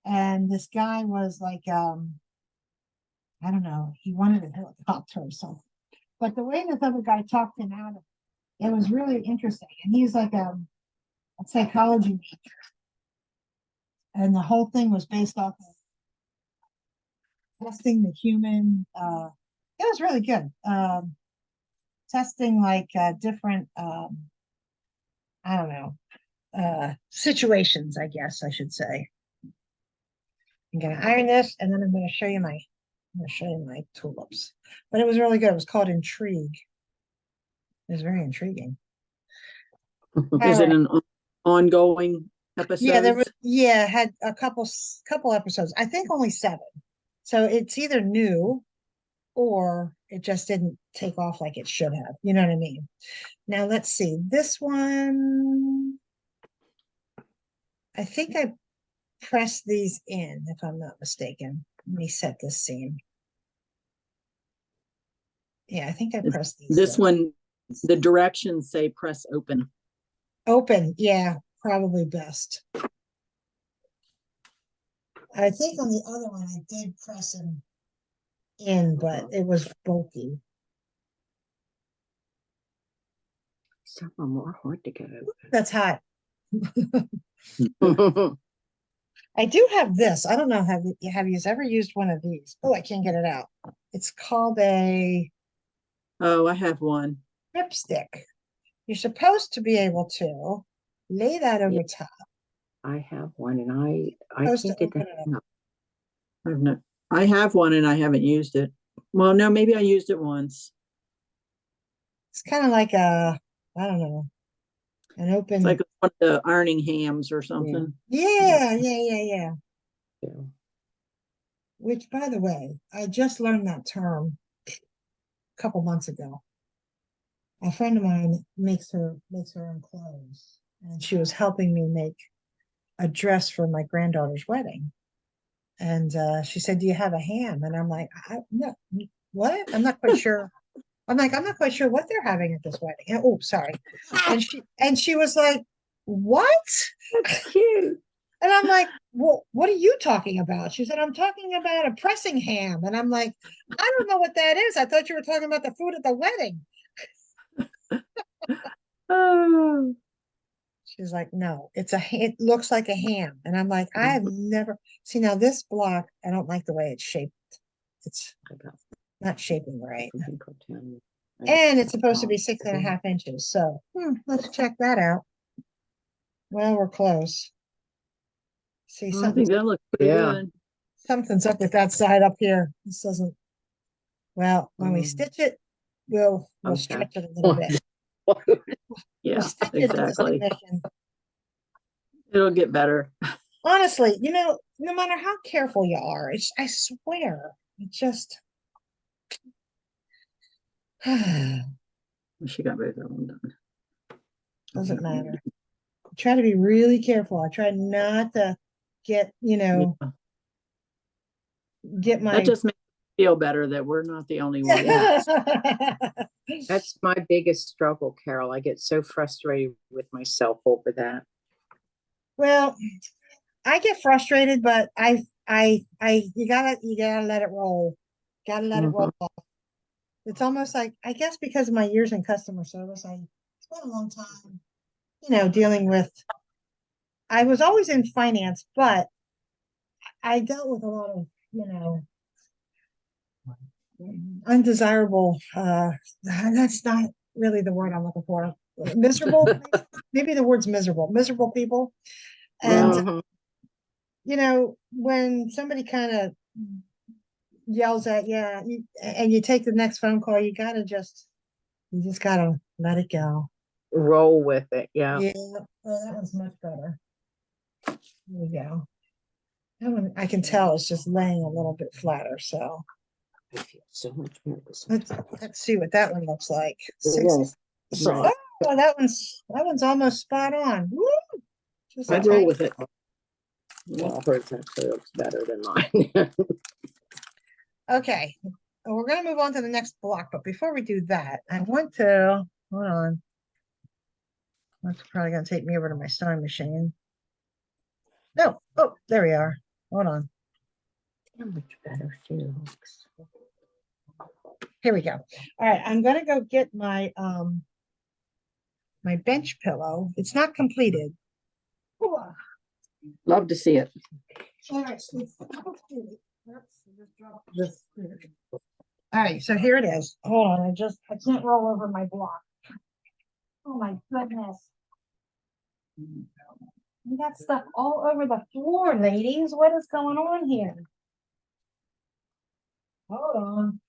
Speaker 1: and this guy was like I don't know, he wanted a helicopter or something. But the way this other guy talked him out of it was really interesting. And he's like a psychology major. And the whole thing was based off of testing the human. It was really good. Testing like different, I don't know, situations, I guess I should say. I'm gonna iron this, and then I'm gonna show you my tulips. But it was really good. It was called Intrigue. It was very intriguing.
Speaker 2: Is it an ongoing episode?
Speaker 1: Yeah, had a couple episodes. I think only 7. So it's either new or it just didn't take off like it should have. You know what I mean? Now let's see. This one, I think I pressed these in, if I'm not mistaken. Let me set this scene. Yeah, I think I pressed these
Speaker 2: This
Speaker 1: in.
Speaker 2: one, the directions say press open.
Speaker 1: Open, yeah, probably best. I think on the other one I did press them in, but it was bulky.
Speaker 5: Some are more hard to get
Speaker 1: That's hot.
Speaker 5: over.
Speaker 1: I do have this. I don't know, have you ever used one of these? Oh, I can't get it out. It's called a
Speaker 2: Oh, I have one.
Speaker 1: tripstick. You're supposed to be able to lay that over
Speaker 5: Yeah.
Speaker 1: top.
Speaker 5: I have one, and I
Speaker 1: Supposed
Speaker 5: can't
Speaker 1: to
Speaker 5: get that
Speaker 1: open it up.
Speaker 5: up.
Speaker 2: I have one and I haven't used it. Well, no, maybe I used it once.
Speaker 1: It's kind of like I don't know, an open.
Speaker 2: It's like one of the ironing hams or something.
Speaker 1: Yeah.
Speaker 5: Yeah.
Speaker 1: Which, by the way, I just learned that term a couple months ago. A friend of mine makes her own clothes, and she was helping me make a dress for my granddaughter's wedding. And she said, "Do you have a ham?" And I'm like, "No, what? I'm not quite sure." I'm like, "I'm not quite sure what they're having at this wedding." And, oh, sorry. And she was like, "What?"
Speaker 5: That's cute.
Speaker 1: And I'm like, "Well, what are you talking about?" She said, "I'm talking about a pressing ham." And I'm like, "I don't know what that is. I thought you were talking about the food at the wedding."
Speaker 2: Oh,
Speaker 1: She's like, "No, it looks like a ham." And I'm like, "I have never see now this block. I don't like the way it's shaped. It's not shaping right. And it's supposed to be 6.5 inches. So let's check that out. Well, we're close. See,
Speaker 2: I think that looks pretty
Speaker 5: Yeah.
Speaker 2: good.
Speaker 1: something's up with that side up here. This doesn't, well, when we stitch it, we'll
Speaker 5: Okay.
Speaker 1: stretch it a little bit.
Speaker 2: Yeah,
Speaker 1: We'll stitch it to the
Speaker 2: exactly.
Speaker 1: submission.
Speaker 2: It'll get better.
Speaker 1: Honestly, no matter how careful you are, I swear, it just
Speaker 2: She got both of them done.
Speaker 1: doesn't matter. I try to be really careful. I try not to get,
Speaker 2: Yeah.
Speaker 1: get my
Speaker 2: That just makes me feel better that we're not the only one.
Speaker 5: That's my biggest struggle, Carol. I get so frustrated with myself over that.
Speaker 1: Well, I get frustrated, but you gotta let it roll. Gotta let it roll off. It's almost like, I guess because of my years in customer service, I spent a long time, dealing with, I was always in finance, but I dealt with a lot of, undesirable, that's not really the word I'm looking for. miserable, maybe the word's miserable people. And,
Speaker 5: Mhm.
Speaker 1: you know, when somebody kind of yells at you, and you take the next phone call, you just gotta let it go.
Speaker 5: Roll with it, yeah.
Speaker 1: Yeah, oh, that was much better. There we go. That one, I can tell it's just laying a little bit flatter, so
Speaker 5: I feel so much better.
Speaker 1: let's see what that one looks like.
Speaker 5: Yes.
Speaker 1: Oh, that one's almost spot on. Woo! Just a
Speaker 2: I'd roll
Speaker 1: tiny-
Speaker 2: with it.
Speaker 5: Well, hers actually looks better than mine.
Speaker 1: Okay, we're gonna move on to the next block, but before we do that, I want to, hold on. That's probably gonna take me over to my sewing machine. No, oh, there we are. Hold on.
Speaker 5: How much better she looks.
Speaker 1: Here we go. All right, I'm gonna go get my my bench pillow. It's not completed. Ooh,
Speaker 2: Love to see it.
Speaker 1: all right, so it's not completed. Oops, I just dropped this. All right, so here it is. Hold on, I can't roll over my block. Oh my goodness. We got stuff all over the floor, ladies. What is going on here? Hold on.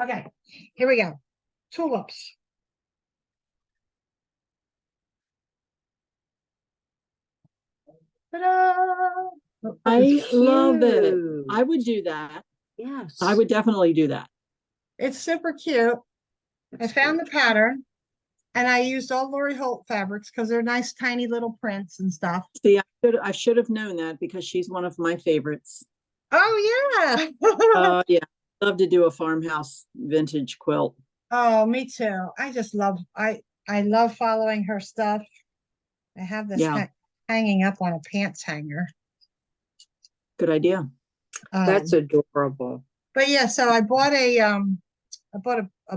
Speaker 1: Okay, here we go. Tulips. Ta-da!
Speaker 2: I love it.
Speaker 5: Cute.
Speaker 2: I would do that.
Speaker 5: Yes.
Speaker 2: I would definitely do that.
Speaker 1: It's super cute. I found the pattern and I used all Lori Holt fabrics because they're nice, tiny little prints and stuff.
Speaker 2: See, I should have known that because she's one of my favorites.
Speaker 1: Oh, yeah.
Speaker 2: Yeah, love to do a farmhouse vintage quilt.
Speaker 1: Oh, me too. I just love, I love following her stuff. I have this
Speaker 2: Yeah.
Speaker 1: hanging up on a pants hanger.
Speaker 2: Good idea.
Speaker 5: That's
Speaker 1: Um,
Speaker 5: adorable.
Speaker 1: but yeah, so I bought a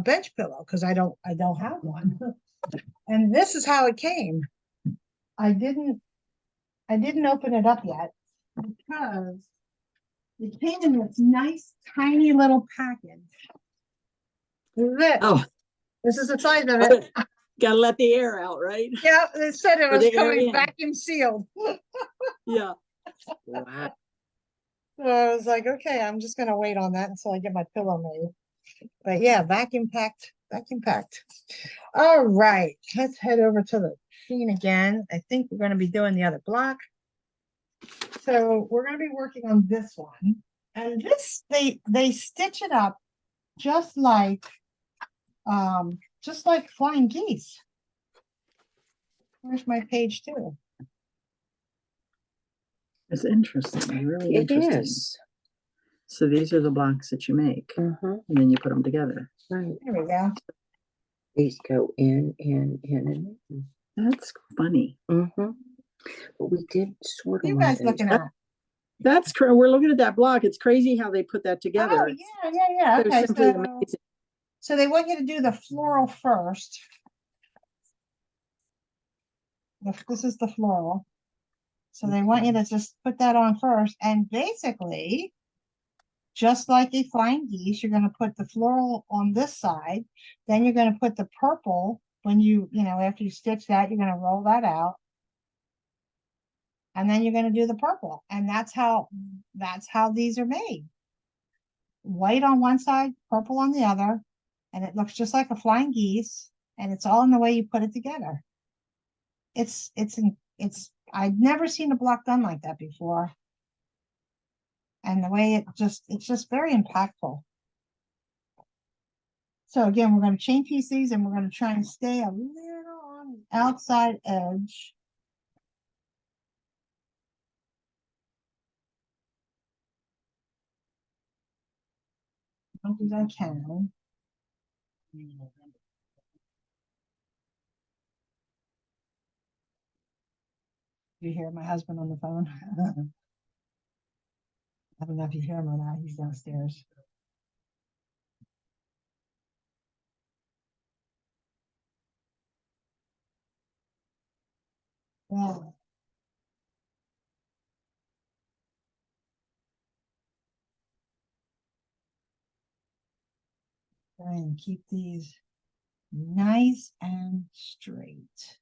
Speaker 1: bench pillow because I don't have one. And this is how it came. I didn't open it up yet because it came in this nice tiny little package.
Speaker 2: Oh,
Speaker 1: This is the size of it.
Speaker 2: gotta let the air out, right?
Speaker 1: Yeah, it said it
Speaker 2: Or
Speaker 1: was
Speaker 2: the air
Speaker 1: coming
Speaker 2: in.
Speaker 1: vacuum sealed.
Speaker 2: Yeah.
Speaker 5: Wow.
Speaker 1: So I was like, okay, I'm just gonna wait on that until I get my pillow made. But yeah, vacuum packed, vacuum packed. All right, let's head over to the machine again. I think we're gonna be doing the other block. So we're gonna be working on this one. And this, they stitch it up just like flying geese. Where's my page 2?
Speaker 2: It's interesting, really
Speaker 5: It
Speaker 2: interesting.
Speaker 5: is.
Speaker 2: So these are the blocks that you make,
Speaker 5: Uh-huh.
Speaker 2: and then you put them together.
Speaker 5: Right.
Speaker 1: There we go.
Speaker 5: These go in, and in.
Speaker 2: That's funny.
Speaker 5: Mm-hmm. But we did sort
Speaker 1: What
Speaker 5: of
Speaker 1: are you
Speaker 5: want
Speaker 1: guys
Speaker 5: those.
Speaker 1: looking at?
Speaker 2: We're looking at that block. It's crazy how they put that together.
Speaker 1: Oh,
Speaker 2: It's
Speaker 1: yeah.
Speaker 2: so
Speaker 1: Okay,
Speaker 2: simply amazing.
Speaker 1: so they want you to do the floral first. This is the floral. So they want you to just put that on first. And basically, just like a flying geese, you're going to put the floral on this side. Then you're going to put the purple when after you stitch that, you're going to roll that out. And then you're going to do the purple. And that's how these are made. White on one side, purple on the other. And it looks just like a flying geese. And it's all in the way you put it together. I've never seen a block done like that before. And the way it's just very impactful. So again, we're going to chain piece these and we're going to try and stay a little on the outside edge. As much as I can. You hear my husband on the phone? I don't know if you hear him or not. He's downstairs. Yeah. Try and keep these Nice and straight.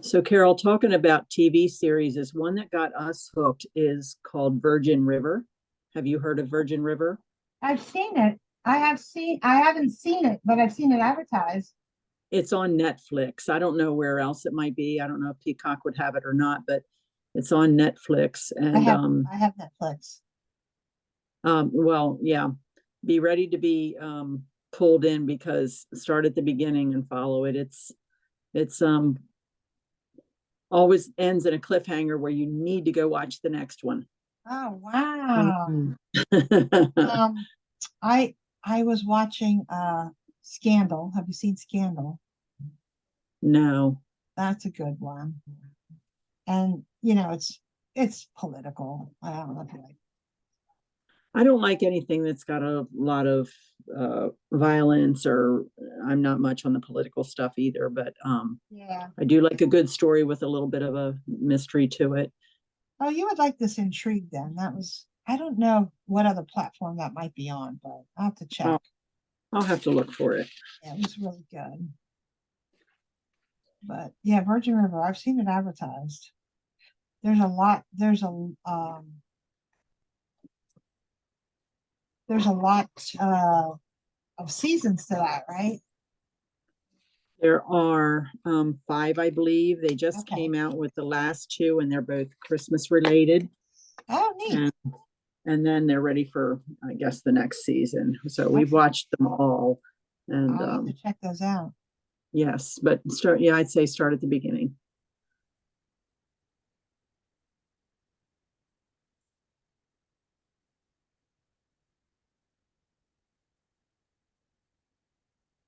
Speaker 2: So Carol, talking about TV series, is one that got us hooked is called Virgin River. Have you heard of Virgin River?
Speaker 1: I've seen it. I haven't seen it, but I've seen it advertised.
Speaker 2: It's on Netflix. I don't know where else it might be. I don't know if Peacock would have it or not, but it's on Netflix. And
Speaker 1: I have Netflix.
Speaker 2: well, yeah, be ready to be pulled in, because start at the beginning and follow it. It's always ends in a cliffhanger where you need to go watch the next one.
Speaker 1: Oh, wow.
Speaker 2: Mhm.
Speaker 1: I was watching Scandal. Have you seen Scandal?
Speaker 2: No,
Speaker 1: That's a good one. And you know, it's political. I don't know if you like.
Speaker 2: I don't like anything that's got a lot of violence, or I'm not much on the political stuff either, but
Speaker 1: Yeah.
Speaker 2: I do like a good story with a little bit of a mystery to it.
Speaker 1: Oh, you would like this Intrigue then. I don't know what other platform that might be on, but I'll have to check.
Speaker 2: Oh. I'll have to look for it.
Speaker 1: Yeah, it was really good. But yeah, Virgin River, I've seen it advertised. There's a lot, there's a lot of seasons to that, right?
Speaker 2: There are 5, I believe. They just
Speaker 1: Okay.
Speaker 2: came out with the last 2, and they're both Christmas related.
Speaker 1: Oh, neat.
Speaker 2: And then they're ready for, I guess, the next season. So we've
Speaker 1: Okay.
Speaker 2: watched them all. And
Speaker 1: I'll have to check those out.
Speaker 2: yes, but yeah, I'd say start at the beginning.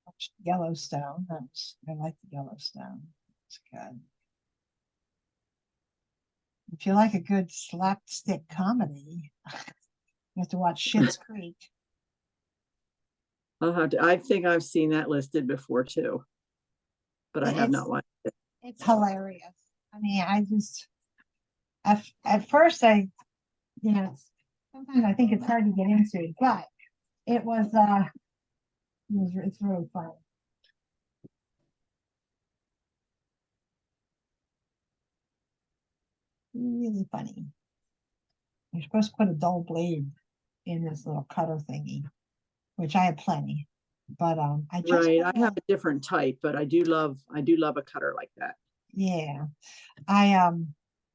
Speaker 1: Watched Yellowstone. I like the Yellowstone. It's good. If you like a good slapstick comedy, you have to watch Schitt's Creek.
Speaker 2: I think I've seen that listed before too, but I have not watched it.
Speaker 1: It's hilarious. I mean, at first you know, sometimes I think it's hard to get into, but it's really fun. Really funny. You're supposed to put a dull blade in this little cutter thingy, which I have plenty. But I just
Speaker 2: Right, I have a different type, but I do love a cutter like that.
Speaker 1: yeah.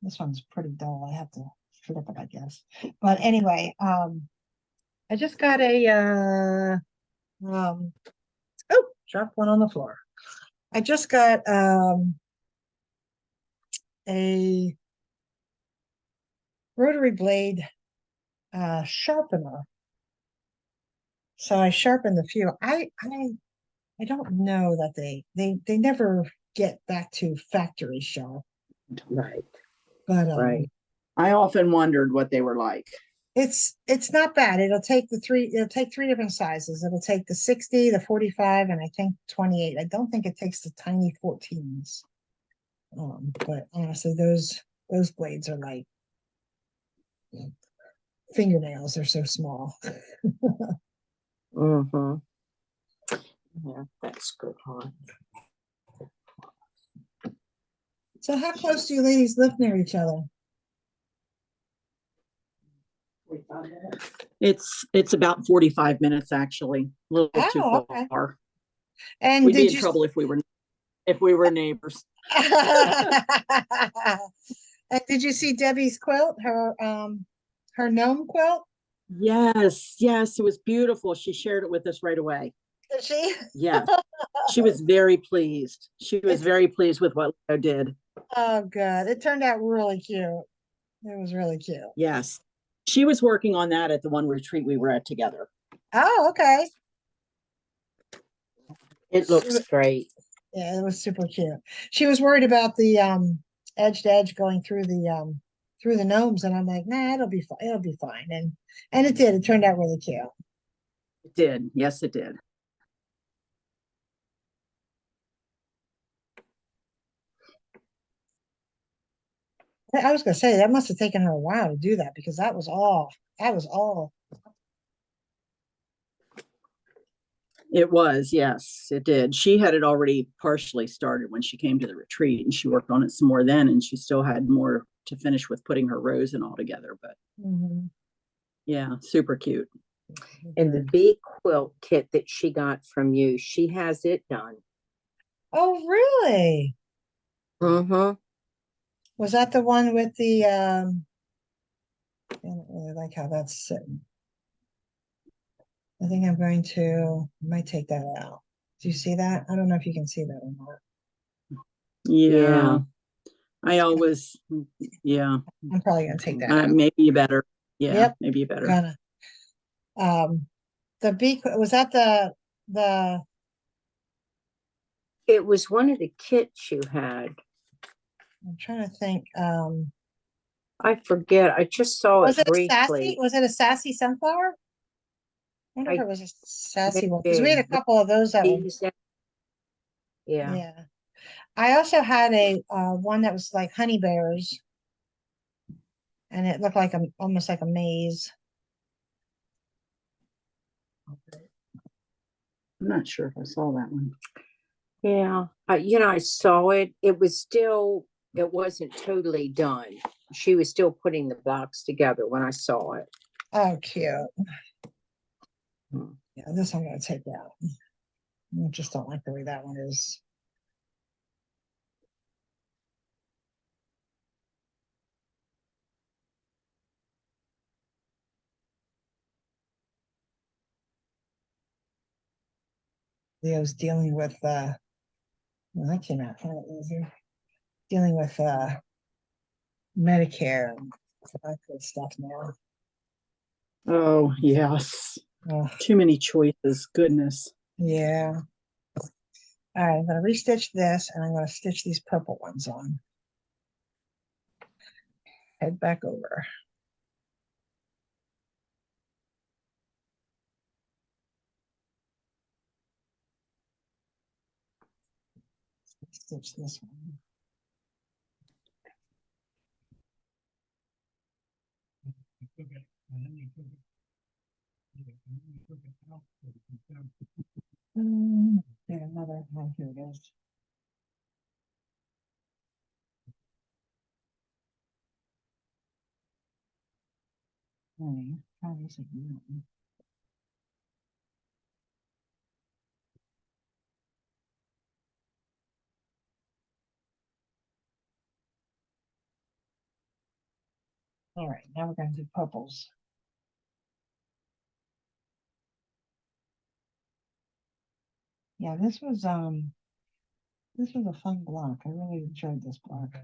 Speaker 1: This one's pretty dull. I have to flip it, I guess. But anyway, I just got oh, dropped one on the floor. I just got a rotary blade sharpener. So I sharpened the few. I don't know that they never get back to factory sharp,
Speaker 5: Right,
Speaker 1: but
Speaker 5: right.
Speaker 2: I often wondered what they were like.
Speaker 1: it's not bad. It'll take three different sizes. It'll take the 60, the 45, and I think 28. I don't think it takes the tiny 14s. But honestly, those blades are like fingernails. They're so small.
Speaker 5: Mm-hmm. Yeah, that's good, huh?
Speaker 1: So how close do you ladies live near each other?
Speaker 2: It's about 45 minutes, actually, a little too
Speaker 1: Oh, okay.
Speaker 2: far.
Speaker 1: And
Speaker 2: We'd be
Speaker 1: did
Speaker 2: in
Speaker 1: you
Speaker 2: trouble if we were neighbors.
Speaker 1: And did you see Debbie's quilt, her gnome quilt?
Speaker 2: Yes, it was beautiful. She shared it with us right away.
Speaker 1: Did she?
Speaker 2: Yes, she was very pleased. She was
Speaker 1: It's-
Speaker 2: very pleased with what Leo did.
Speaker 1: Oh, good. It turned out really cute. It was really cute.
Speaker 2: Yes, she was working on that at the one retreat we were at together.
Speaker 1: Oh, okay.
Speaker 5: It looks great.
Speaker 1: Yeah, it was super cute. She was worried about the edge to edge going through the gnomes, and I'm like, nah, it'll be fine. It'll be fine. And it did. It turned out really cute.
Speaker 2: It did. Yes, it did.
Speaker 1: I was gonna say, that must have taken her a while to do that because that was all.
Speaker 2: It was, yes, it did. She had it already partially started when she came to the retreat, and she worked on it some more then, and she still had more to finish with putting her rows and all together, but
Speaker 1: Mhm.
Speaker 2: yeah, super cute.
Speaker 5: And the bee quilt kit that she got from you, she has it done.
Speaker 1: Oh, really?
Speaker 5: Mm-hmm.
Speaker 1: Was that the one with the, I don't really like how that's sitting. I think I'm going to, I might take that out. Do you see that? I don't know if you can see that or not.
Speaker 2: Yeah, I always, yeah,
Speaker 1: I'm probably gonna take that out.
Speaker 2: maybe you better. Yeah,
Speaker 1: Yep.
Speaker 2: maybe you better.
Speaker 1: Gonna. The was that the,
Speaker 5: It was one of the kits you had.
Speaker 1: I'm trying to think,
Speaker 5: I forget. I just saw
Speaker 1: was
Speaker 5: it
Speaker 1: it a sassy,
Speaker 5: briefly.
Speaker 1: was it a sassy sunflower? I wonder if
Speaker 5: I
Speaker 1: it was a sassy one, because we had
Speaker 5: maybe
Speaker 1: a couple of those that were,
Speaker 5: these- Yeah.
Speaker 1: yeah. I also had a, one that was like honey bears. And it looked like almost like a maze.
Speaker 2: I'm not sure if I saw that one.
Speaker 5: Yeah. I saw it. It wasn't totally done. She was still putting the blocks together when I saw it.
Speaker 1: Oh, cute.
Speaker 5: Hmm.
Speaker 1: Yeah, this I'm gonna take out. I just don't like the way that one is. Leo's dealing with well, that came out kind of easy. Dealing with Medicare and all that good stuff now.
Speaker 2: Oh, yes.
Speaker 1: Oh,
Speaker 2: Too many choices. Goodness.
Speaker 1: yeah. All right, I'm gonna restitch this and I'm gonna stitch these purple ones on. Head back over. Stitch this one. There, another one. Here it is. Try this again. All right, now we're going to do purples. Yeah, this was a fun block. I really enjoyed this block.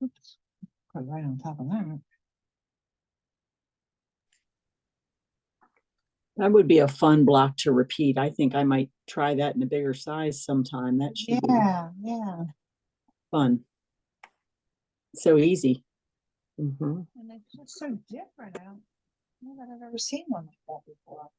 Speaker 1: Oops, put it right on top of that.
Speaker 2: That would be a fun block to repeat. I think I might try that in a bigger size sometime. That should be
Speaker 1: Yeah, yeah.
Speaker 2: fun. So easy.
Speaker 5: Mm-hmm.
Speaker 1: And it's just so different. I don't know that I've ever seen one like that before.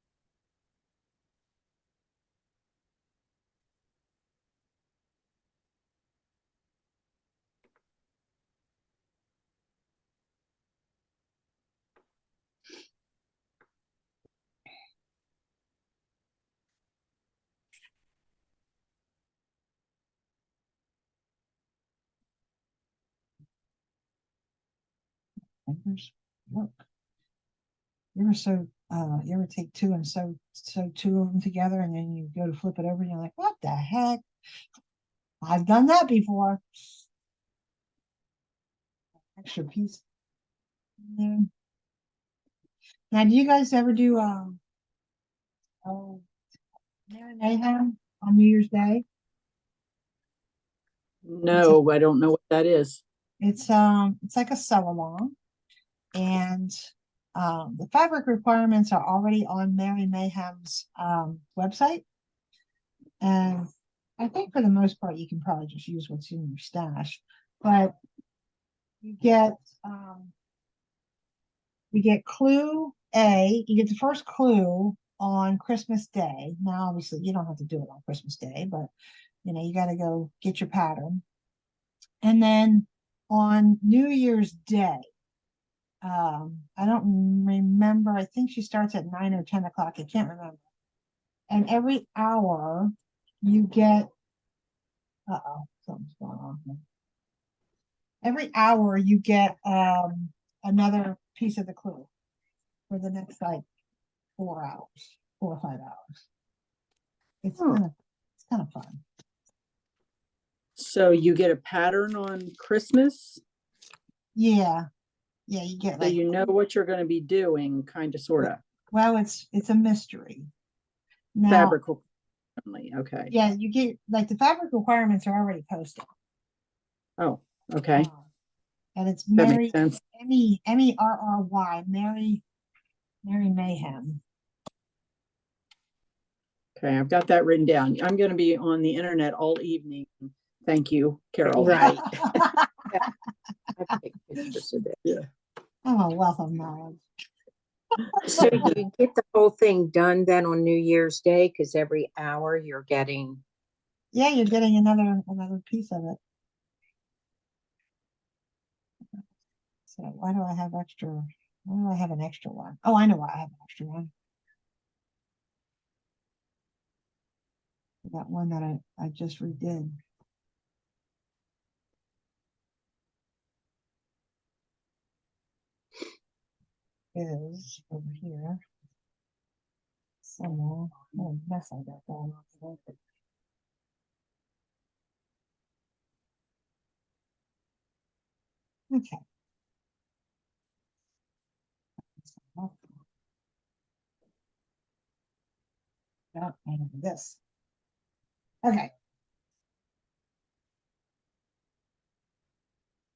Speaker 1: Fingers, look. You ever take two and sew two of them together and then you go to flip it over and you're like, what the heck? I've done that before. Extra piece. Yeah. Now, do you guys ever do oh, Mary Mayhem on New Year's Day?
Speaker 2: No, I don't know what that is.
Speaker 1: It's like a sew along, and the fabric requirements are already on Mary Mayhem's website, and I think for the most part, you can probably just use what's in your stash, but you get, you get clue A, you get the first clue on Christmas Day. Now, obviously, you don't have to do it on Christmas Day, but you got to go get your pattern. And then on New Year's Day, I don't remember. I think she starts at 9 or 10 o'clock. I can't remember. And every hour you get, something's going on here. Every hour you get another piece of the clue for the next like 4 or 5 hours. It's kind of fun.
Speaker 2: So you get a pattern on Christmas,
Speaker 1: Yeah. Yeah, you get
Speaker 2: so
Speaker 1: like,
Speaker 2: you know what you're going to be doing, kind of, sort of.
Speaker 1: well, it's a mystery. Now,
Speaker 2: Fabric only. Okay.
Speaker 1: yeah, you get like the fabric requirements are already posted.
Speaker 2: Oh, okay.
Speaker 1: And it's
Speaker 2: That
Speaker 1: Mary,
Speaker 2: makes sense.
Speaker 1: Merry, Mary Mayhem.
Speaker 2: Okay, I've got that written down. I'm going to be on the internet all evening. Thank you, Carol.
Speaker 5: Right. I take pictures of it.
Speaker 2: Yeah.
Speaker 1: I'm a wealth of knowledge.
Speaker 5: So you get the whole thing done then on New Year's Day, because every hour you're getting.
Speaker 1: Yeah, you're getting another piece of it. So why do I have extra? Why do I have an extra one? Oh, I know why I have an extra one. That one that I just redid. Is over here somewhere. Oh, mess I got going on today. Okay. Oh, and this. Okay.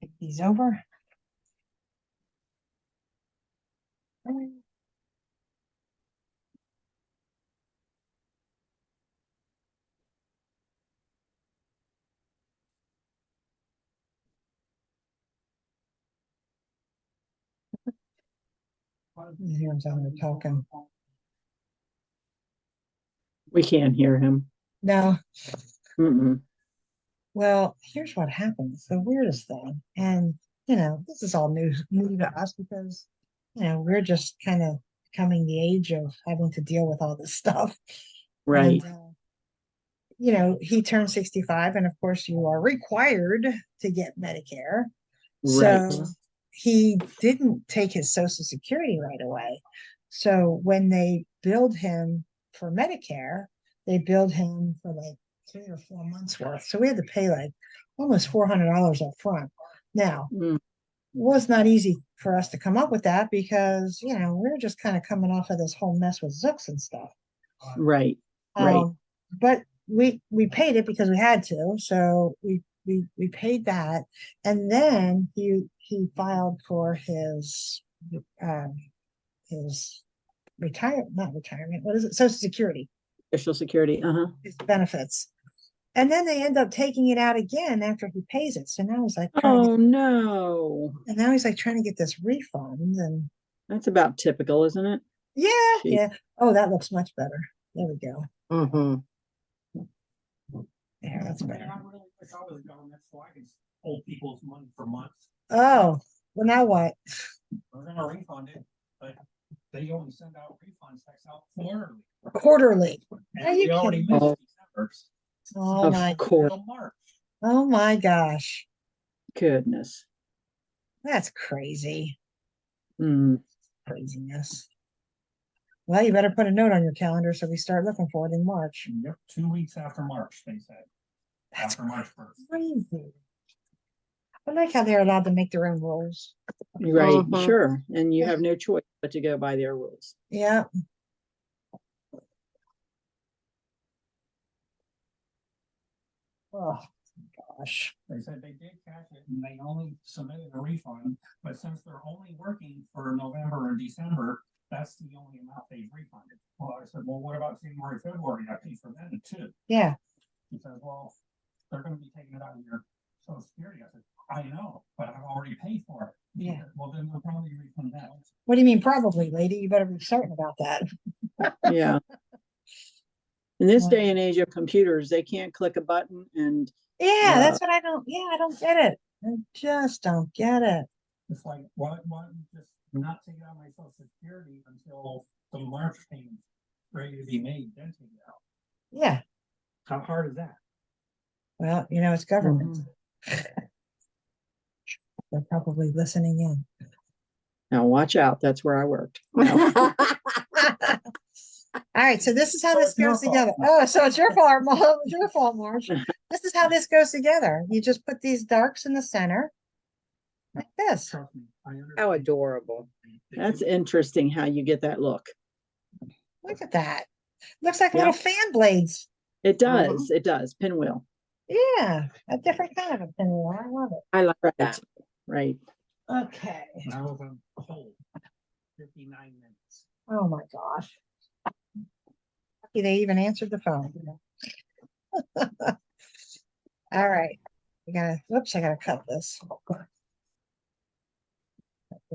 Speaker 1: Take these over. Here's on the token.
Speaker 2: We can't hear him.
Speaker 1: No.
Speaker 2: Mm-mm.
Speaker 1: Well, here's what happened. It's the weirdest thing. And, this is all new to us because, we're just kind of coming the age of having to deal with all this stuff.
Speaker 2: Right.
Speaker 1: And, he turned 65, and of course, you are required to get Medicare.
Speaker 2: Right.
Speaker 1: So he didn't take his Social Security right away. So when they billed him for Medicare, they billed him for like 3 or 4 months worth. So we had to pay like almost $400 up front. Now,
Speaker 2: Mm.
Speaker 1: it was not easy for us to come up with that because, we were just kind of coming off of this whole mess with Zooks and stuff.
Speaker 2: Right. Right.
Speaker 1: But we paid it because we had to. So we paid that, and then he filed for his not retirement, what is it, Social Security,
Speaker 2: Social Security.
Speaker 1: his benefits, and then they end up taking it out again after he pays it. So now he's like
Speaker 2: Oh no.
Speaker 1: and now he's like trying to get this refund, and
Speaker 2: That's about typical, isn't it?
Speaker 1: yeah.
Speaker 2: Gee.
Speaker 1: Yeah, oh, that looks much better. There we go.
Speaker 5: Mm-hmm.
Speaker 1: Yeah, that's better.
Speaker 6: I really wish I was government so I could hold people's money for months.
Speaker 1: Oh, well, now what?
Speaker 6: We're gonna refund it, but they only send out refund checks out quarterly.
Speaker 1: Quarterly.
Speaker 6: And
Speaker 1: Are you
Speaker 6: we already
Speaker 1: kidding?
Speaker 6: missed December.
Speaker 1: Oh
Speaker 2: Of
Speaker 1: my,
Speaker 2: course.
Speaker 6: Till March.
Speaker 1: oh my gosh.
Speaker 2: Goodness.
Speaker 1: That's crazy.
Speaker 2: Mm.
Speaker 1: Craziness. Well, you better put a note on your calendar so we start looking for it in March.
Speaker 6: Yep, 2 weeks after March, they said.
Speaker 1: That's
Speaker 6: After March 1st.
Speaker 1: crazy. I like how they're allowed to make their own rules.
Speaker 2: Right.
Speaker 5: Mhm.
Speaker 2: Sure. And you have no choice but to go by their rules.
Speaker 1: Yeah. Oh gosh.
Speaker 6: They said they did cash it and they only submitted a refund, but since they're only working for November and December, that's the only amount they've refunded. Well, I said, well, what about January, February? I paid for that too.
Speaker 1: Yeah.
Speaker 6: He says, well, they're gonna be taking it out of your social security. I said, I know, but I've already paid for it. He
Speaker 1: Yeah.
Speaker 6: said, well, then we'll probably refund that.
Speaker 1: What do you mean probably, lady? You better be certain about that.
Speaker 2: Yeah. In this
Speaker 1: Wow.
Speaker 2: day and age of computers, they can't click a button and
Speaker 1: Yeah, that's what I don't, yeah, I don't get it. I just don't get it.
Speaker 6: It's like, why don't you just not take it out of my social security until the March payment's ready to be made, then take it out?
Speaker 1: Yeah,
Speaker 6: How hard is that?
Speaker 1: well, it's government. They're probably listening in.
Speaker 2: now watch out. That's where I worked. No.
Speaker 1: All right, so this is how this
Speaker 6: It's your
Speaker 1: goes together.
Speaker 6: fault.
Speaker 1: Oh, so it's your fault, Mom. It's your fault, Marge. This is how this goes together. You just put these darks in the center, like this.
Speaker 6: Trust me, I understand.
Speaker 5: How adorable.
Speaker 2: That's interesting how you get that look.
Speaker 1: Look at that. Looks like
Speaker 2: Yep.
Speaker 1: little fan blades.
Speaker 2: It does. It does. Pinwheel.
Speaker 1: Yeah, a different kind of a pinwheel. I love it.
Speaker 5: I like
Speaker 2: Right.
Speaker 5: that.
Speaker 2: Right.
Speaker 1: Okay.
Speaker 6: I was on hold 59 minutes.
Speaker 1: Oh my gosh. Lucky they even answered the phone. All right. Whoops, I gotta cut this. Put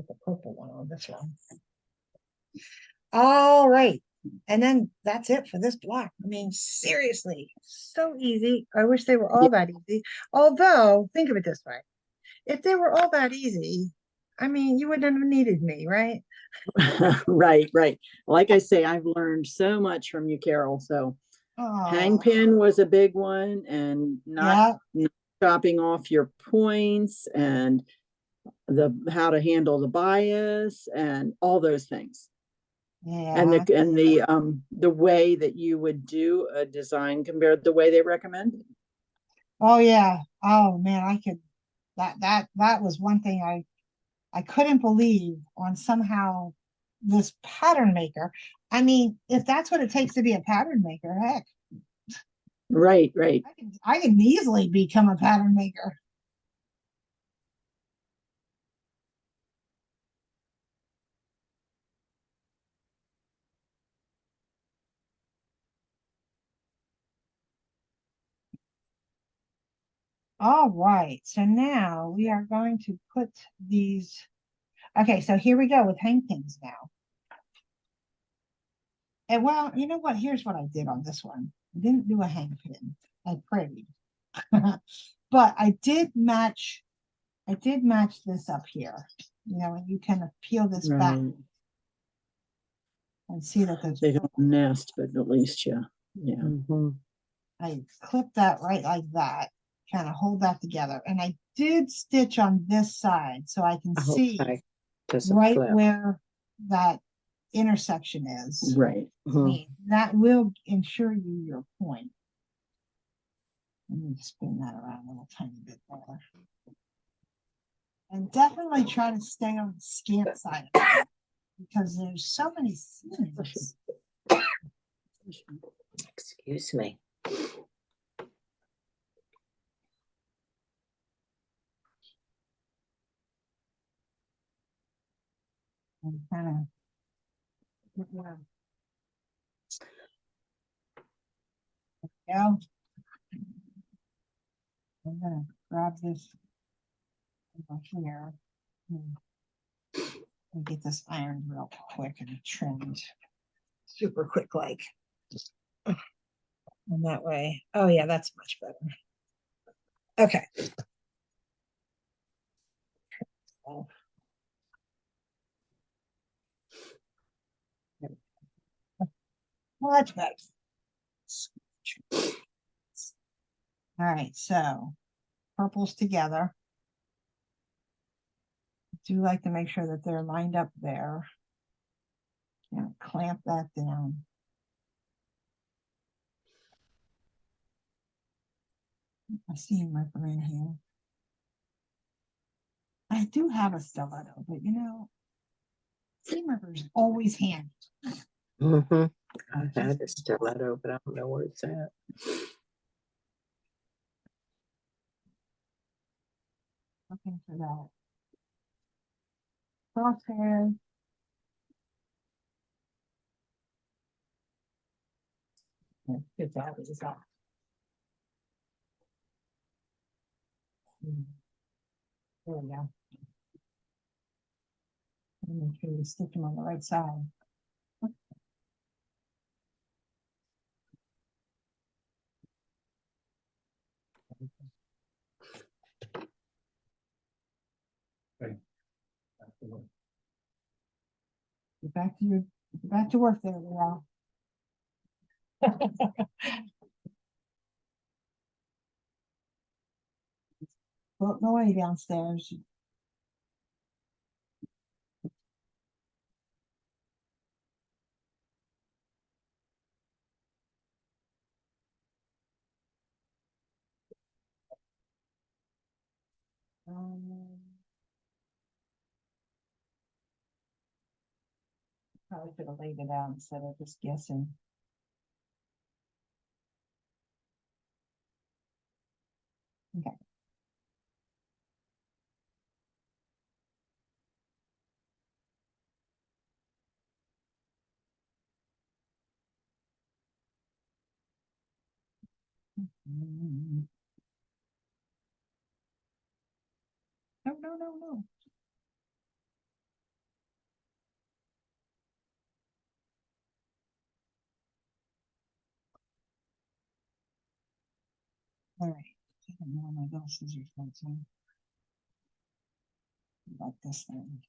Speaker 1: the purple one on this one. All right. And then that's it for this block. I mean, seriously, so easy. I wish they were all that easy. Although, think of it this way. If they were all that easy, I mean, you wouldn't have needed me, right?
Speaker 2: Right. Right. Like I say, I've learned so much from you, Carol. So hang
Speaker 1: Oh,
Speaker 2: pin was a big one, and not chopping off your points, and how to handle the bias and all those things.
Speaker 1: yeah.
Speaker 2: And the way that you would do a design compared to the way they recommend.
Speaker 1: Oh yeah. Oh man, that was one thing I couldn't believe on somehow this pattern maker. I mean, if that's what it takes to be a pattern maker, heck,
Speaker 2: Right. Right.
Speaker 1: I can easily become a pattern maker. All right, so now we are going to put these. Okay, so here we go with hang pins now. And well, you know what? Here's what I did on this one. I didn't do a hang pin. I prayed. But I did match this up here. And you can peel this back
Speaker 2: Right.
Speaker 1: and see that
Speaker 2: They don't nest, but at least yeah.
Speaker 5: Mhm.
Speaker 1: I clipped that right like that, kind of hold that together. And I did stitch on this side so I can see
Speaker 5: Okay. Doesn't
Speaker 1: right
Speaker 5: flip.
Speaker 1: where that intersection is.
Speaker 2: Right.
Speaker 1: I mean, that will ensure you your point. Let me spin that around a little tiny bit more. And definitely try to stay on the scant side of it, because there's so many seams.
Speaker 5: Excuse me.
Speaker 1: And kind of. Go. I'm gonna grab this over here and get this ironed real quick and trimmed super quick like. And that way, oh yeah, that's much better. Okay. Much better. All right, so purples together. Do like to make sure that they're lined up there. And clamp that down. I see my friend here. I do have a stiletto, but seam ripper is always handy.
Speaker 5: Mm-hmm. I had a stiletto, but I don't know where it's at.
Speaker 1: Looking for that. Crosshair. Get that is off. There we go. Make sure you stick them on the right side. Get back to work there, Leah. Floating away downstairs. Probably should have laid it out instead of just guessing. Okay. No, no, no, no. All right. I don't know my little scissors right now. Like this thing.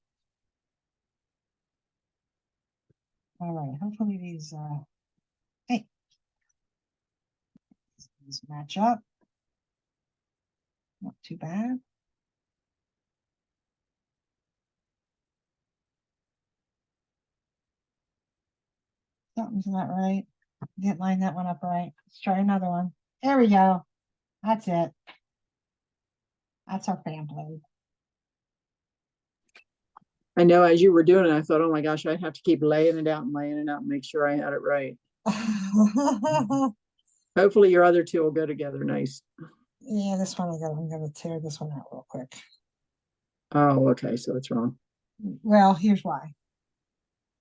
Speaker 1: All right. Hopefully these hey. These match up. Not too bad. Something's not right. Didn't line that one up right. Let's try another one. There we go. That's it. That's our fan blade.
Speaker 2: I know as you were doing it, I thought, oh my gosh, I'd have to keep laying it out and make sure I had it right. Hopefully your other two will go together nice.
Speaker 1: Yeah, this one I'm gonna tear this one out real quick.
Speaker 2: Oh, okay, so it's wrong.
Speaker 1: Well, here's why.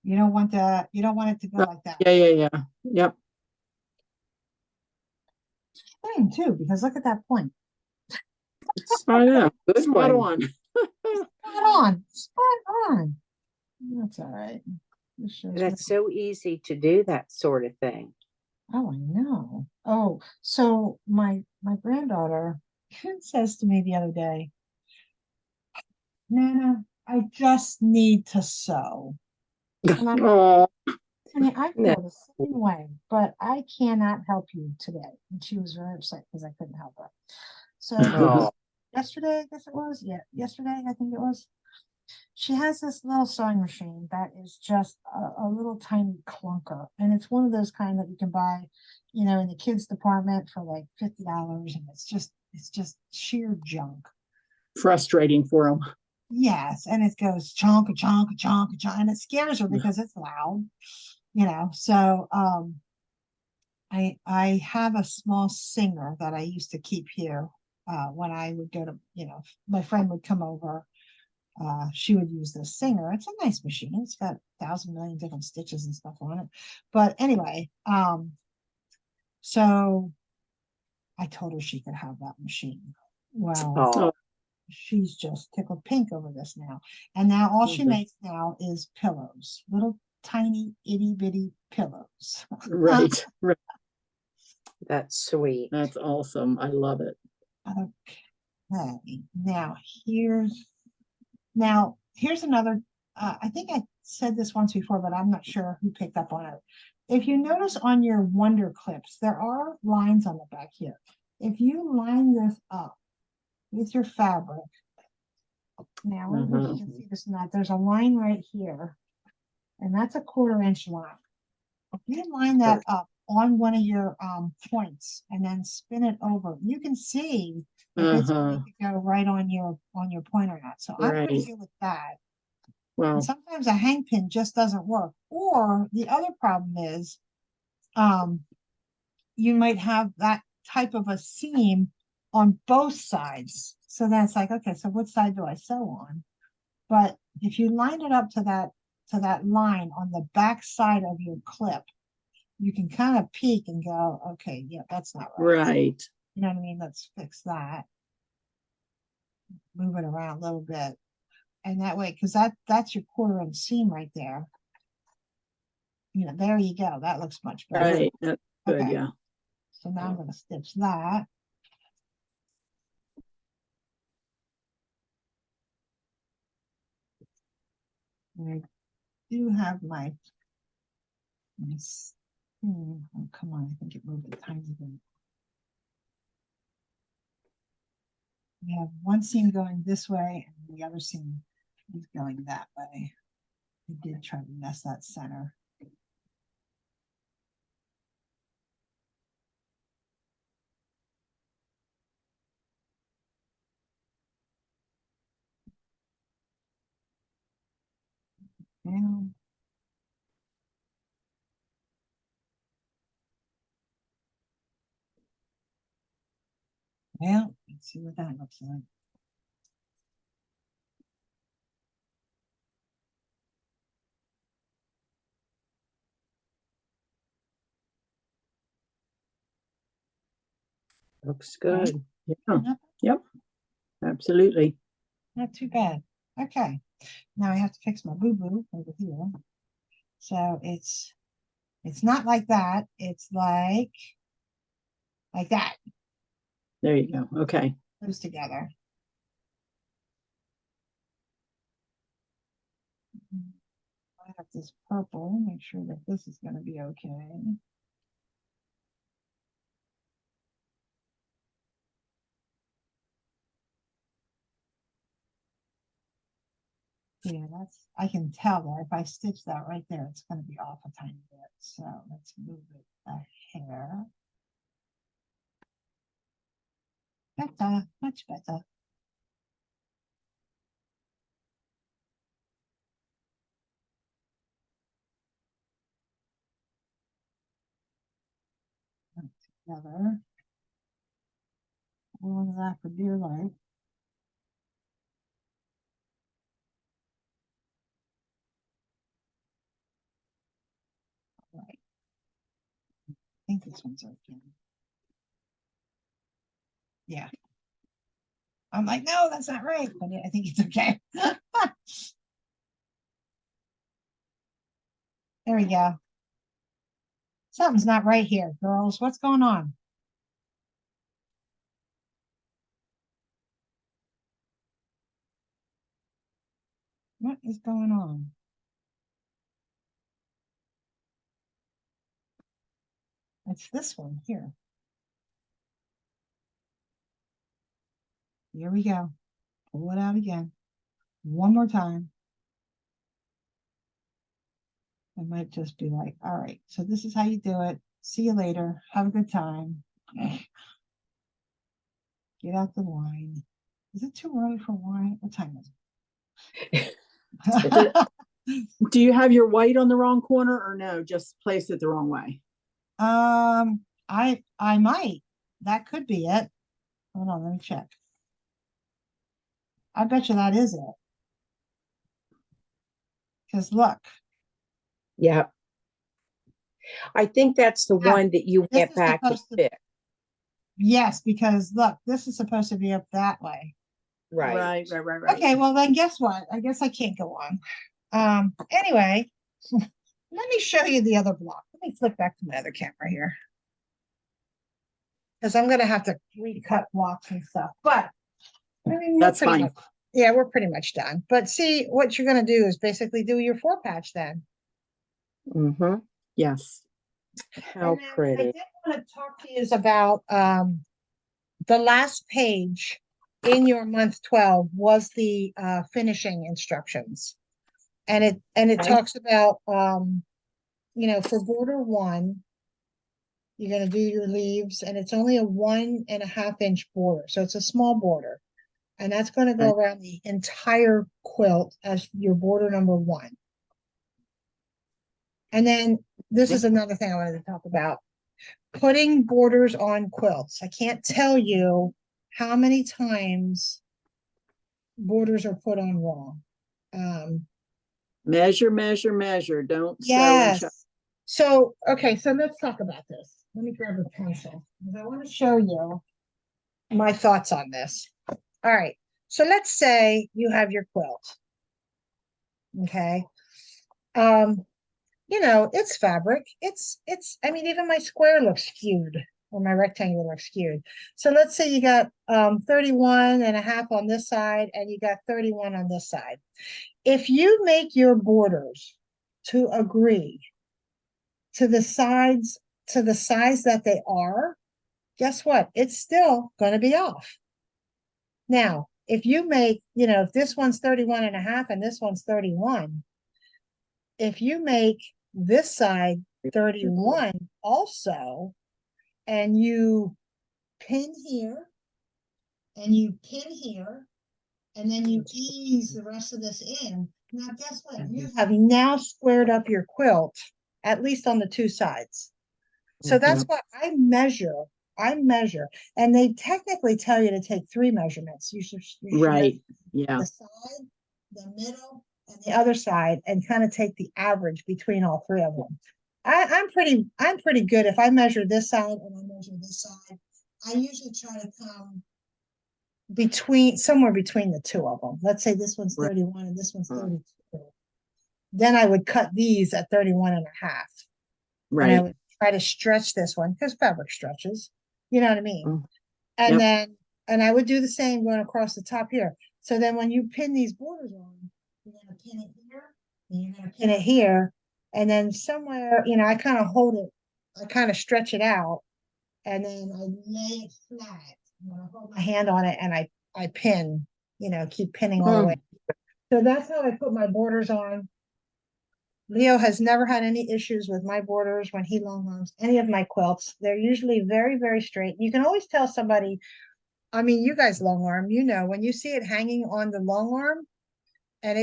Speaker 1: You don't want it to go like that.
Speaker 2: Yeah. Yep.
Speaker 1: Same too, because look at that point.
Speaker 2: I know.
Speaker 5: Good
Speaker 2: Spot
Speaker 5: one.
Speaker 2: on.
Speaker 1: Spot on. Spot on. That's all right. This shows
Speaker 5: That's so easy to do that sort of thing.
Speaker 1: Oh, I know. Oh, so my granddaughter says to me the other day, Nana, I just need to sew. And
Speaker 2: Oh,
Speaker 1: I feel the same way, but I cannot help you today. And she was very upset because I couldn't help her. So
Speaker 5: Oh.
Speaker 1: yesterday, I guess it was. Yeah, yesterday, I think it was. She has this little sewing machine that is just a little tiny clunker. And it's one of those kind that you can buy, in the kids department for like $50. And it's just sheer junk.
Speaker 2: frustrating for them.
Speaker 1: Yes. And it goes chonk, chonk, chonk, chonk. And it scares her because it's loud, So I have a small singer that I used to keep here when I would go to, my friend would come over. She would use this singer. It's a nice machine. It's got 1,000,000,000 different stitches and stuff on it. But anyway, so I told her she could have that machine. Well,
Speaker 5: Oh.
Speaker 1: she's just tickled pink over this now. And now all she
Speaker 2: Okay.
Speaker 1: makes now is pillows, little tiny itty bitty pillows.
Speaker 2: Right.
Speaker 5: That's sweet.
Speaker 2: That's awesome. I love it.
Speaker 1: Okay. Here's another. I think I said this once before, but I'm not sure who picked up on it. If you notice on your Wonder clips, there are lines on the back here. If you line this up with your fabric, now I don't know if you can see this or not. There's a line right here, and that's a 1/4 inch line. If you line that up on one of your points and then spin it over, you can see if it's going to go right on your point or not. So I'm pretty
Speaker 2: Right.
Speaker 1: good with that.
Speaker 2: Wow.
Speaker 1: And sometimes a hang pin just doesn't work. Or the other problem is, you might have that type of a seam on both sides. So that's like, okay, so what side do I sew on? But if you line it up to that line on the back side of your clip, you can kind of peek and go, okay, yeah, that's not right.
Speaker 2: Right.
Speaker 1: You know what I mean? Let's fix that. move it around a little bit. And that way, because that's your 1/4 inch seam right there. You know, there you go. That looks much better.
Speaker 2: Right, that's good,
Speaker 1: Okay.
Speaker 2: yeah.
Speaker 1: So now I'm gonna stitch that. And I do have oh, come on, I think it moved a tiny bit. We have one seam going this way and the other seam is going that way. I did try to mess that center. Down. Well, let's see what that looks like.
Speaker 5: Looks good.
Speaker 2: Yeah,
Speaker 1: Not-
Speaker 2: yep, absolutely.
Speaker 1: Not too bad. Okay, now I have to fix my boo-boo over here. So it's not like that. It's like that.
Speaker 2: There you go, okay.
Speaker 1: Goes together. I have this purple. Make sure that this is going to be okay. Yeah, I can tell that if I stitch that right there, it's going to be off a tiny bit. So let's move it a hair. Better, much better. Together. All of that for dear life. Right. I think this one's okay. Yeah. I'm like, no, that's not right, but I think it's okay. There we go. Something's not right here, girls. What's going on? What is going on? It's this one here. Here we go. Pull it out again. One more time. I might just be like, all right, so this is how you do it. See you later. Have a good time. Get out the wine. Is it too early for wine? What time is it?
Speaker 2: Do you have your white on the wrong corner or no? Just place it the wrong way.
Speaker 1: I might. That could be it. Hold on, let me check. I bet you that is it. Because look,
Speaker 5: Yeah. I think that's the
Speaker 1: Yeah,
Speaker 5: one that you
Speaker 1: this
Speaker 5: went
Speaker 1: is
Speaker 5: back to
Speaker 1: supposed to-
Speaker 5: fix.
Speaker 1: yes, because look, this is supposed to be up that way.
Speaker 5: Right.
Speaker 2: Right.
Speaker 1: Okay, well then guess what? I guess I can't go on. Anyway, let me show you the other block. Let me flip back to my other camera here. Because I'm gonna have to recut blocks and stuff, but I mean,
Speaker 2: That's
Speaker 1: pretty
Speaker 2: fine.
Speaker 1: much- yeah, we're pretty much done. But see, what you're gonna do is basically do your 4-patch then.
Speaker 5: Mm-hmm.
Speaker 2: Yes.
Speaker 5: How
Speaker 1: And then I
Speaker 5: pretty.
Speaker 1: did want to talk to you about the last page in your month 12 was the finishing instructions. And it
Speaker 5: Okay.
Speaker 1: talks about you know, for border 1, you're going to do your leaves, and it's only a 1.5 inch border, so it's a small border, and that's going to go
Speaker 2: Okay.
Speaker 1: around the entire quilt as your border number 1. And then this is another thing I wanted to talk about. Putting borders on quilts. I can't tell you how many times borders are put on wrong.
Speaker 2: Measure, measure, measure. Don't sew and
Speaker 1: Yes.
Speaker 2: shove.
Speaker 1: So, okay, so let's talk about this. Let me grab a pencil because I want to show you my thoughts on this. All right. So let's say you have your quilt. Okay. You know, it's fabric. I mean, even my square looks skewed or my rectangle looks skewed. So let's say you got 31 and a half on this side and you got 31 on this side. If you make your borders to agree to the sides, to the size that they are, guess what? It's still going to be off. Now, if you make, you know, if this one's 31 and a half and this one's 31, if you make this side 31 also, and you pin here, and you pin here, and then you ease the rest of this in, now guess what? You have now squared up your quilt, at least on the two sides. So that's what I measure, and they technically tell you to take 3 measurements. You should
Speaker 2: Right. Yeah.
Speaker 1: the side, the middle, and the other side, and kind of take the average between all 3 of them. I'm pretty good. If I measure this side and I measure this side, I usually try to come somewhere between the 2 of them. Let's say this one's
Speaker 2: Right.
Speaker 1: 31 and this one's 32. Then I would cut these at 31 and a half. And I
Speaker 2: Right.
Speaker 1: would try to stretch this one because fabric stretches. You know what I mean?
Speaker 2: Mm.
Speaker 1: And
Speaker 2: Yep.
Speaker 1: then, and I would do the same going across the top here. So then when you pin these borders on, you're gonna pin it here, and you're gonna pin it here, and then somewhere, you know, I kind of hold it, I kind of stretch it out, and then I lay it flat. And I hold my hand on it and I pin, you know, keep pinning all the way. So that's how I put my borders on. Leo has never had any issues with my borders when he long arms any of my quilts. They're usually very, very straight. You can always tell somebody, I mean, you guys long arm, you know, when you see it hanging on the long arm and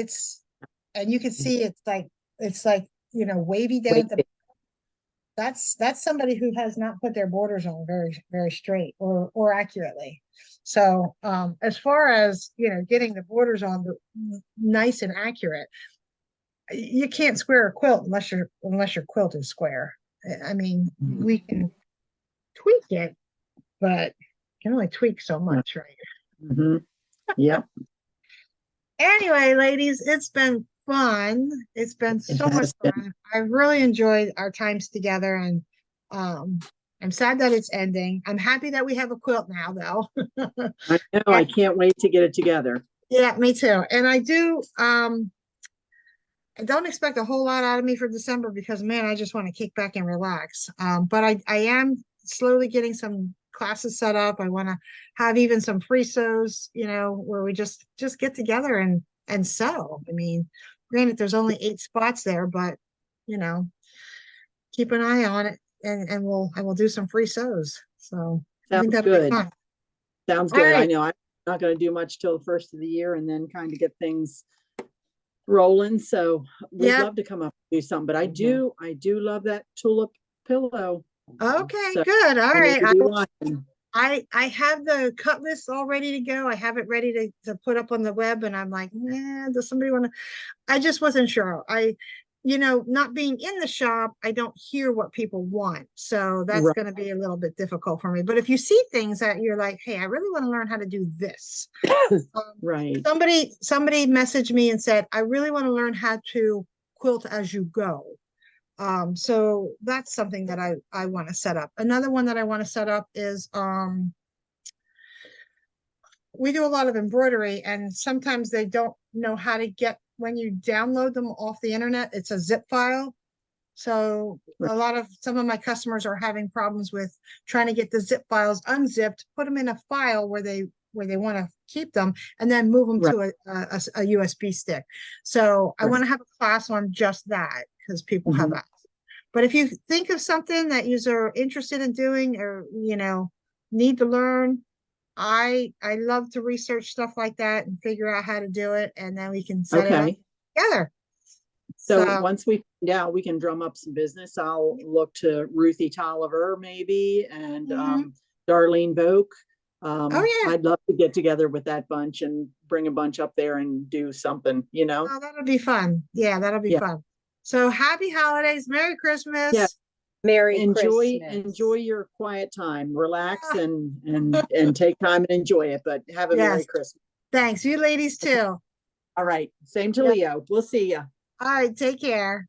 Speaker 1: you can see it's like, you know, wavy down at the, that's somebody who has not put their borders on very, very straight or accurately. So, as far as, you know, getting the borders on nice and accurate, you can't square a quilt unless your quilt is square. I mean, we can tweak it, but you can only tweak so much, right?
Speaker 2: Mm-hmm. Yep.
Speaker 1: Anyway, ladies, it's been fun. It's been
Speaker 2: It
Speaker 1: so much
Speaker 2: has been.
Speaker 1: fun. I really enjoyed our times together, and I'm sad that it's ending. I'm happy that we have a quilt now, though.
Speaker 2: I know. I can't wait to get it together.
Speaker 1: Yeah, me too. And I do I don't expect a whole lot out of me for December because, man, I just want to kick back and relax. But I am slowly getting some classes set up. I want to have even some free sews, you know, where we just get together and sew. I mean, granted, there's only 8 spots there, but you know, keep an eye on it, and I will do some free sews. So I think
Speaker 2: Sounds
Speaker 1: that'll be
Speaker 2: good.
Speaker 1: fun.
Speaker 2: Sounds
Speaker 1: All
Speaker 2: good. I
Speaker 1: right.
Speaker 2: know I'm not going to do much till the first of the year and then kind of get things rolling. So we'd
Speaker 1: Yep.
Speaker 2: love to come up and do something, but I do love that tulip pillow.
Speaker 1: Okay,
Speaker 2: So
Speaker 1: good. All
Speaker 2: I need
Speaker 1: right.
Speaker 2: to do one.
Speaker 1: I have the cut list all ready to go. I have it ready to put up on the web, and I'm like, yeah, does somebody want to? I just wasn't sure. You know, not being in the shop, I don't hear what people want. So that's
Speaker 2: Right.
Speaker 1: going to be a little bit difficult for me. But if you see things that you're like, hey, I really want to learn how to do this.
Speaker 2: Right.
Speaker 1: Somebody messaged me and said, I really want to learn how to quilt as you go. So that's something that I want to set up. Another one that I want to set up is we do a lot of embroidery, and sometimes they don't know how to get, when you download them off the internet, it's a zip file. So some of my customers are having problems with trying to get the zip files unzipped, put them in a file where they want to keep them, and then move them to a USB stick. So I want to have a class on just that because people have asked. But if you think of something that you're interested in doing, or you know, need to learn, I love to research stuff like that and figure out how to do it, and then we can set it up together.
Speaker 2: So once we find out, we can drum up some business. I'll look to Ruthie Tolliver maybe, and Darlene Voke.
Speaker 1: Oh yeah,
Speaker 2: I'd love to get together with that bunch and bring a bunch up there and do something, you know.
Speaker 1: oh, that'll be fun. Yeah, that'll be fun. So happy holidays, Merry Christmas.
Speaker 2: Yeah.
Speaker 5: Merry
Speaker 2: Enjoy
Speaker 5: Christmas.
Speaker 2: your quiet time, relax and take time and enjoy it, but have a Merry Christmas.
Speaker 1: Thanks. You ladies too.
Speaker 2: All right, same to
Speaker 5: Yeah.
Speaker 2: Leo. We'll see ya.
Speaker 1: All right, take care.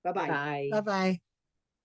Speaker 2: Bye-bye.
Speaker 5: Bye.
Speaker 1: Bye-bye.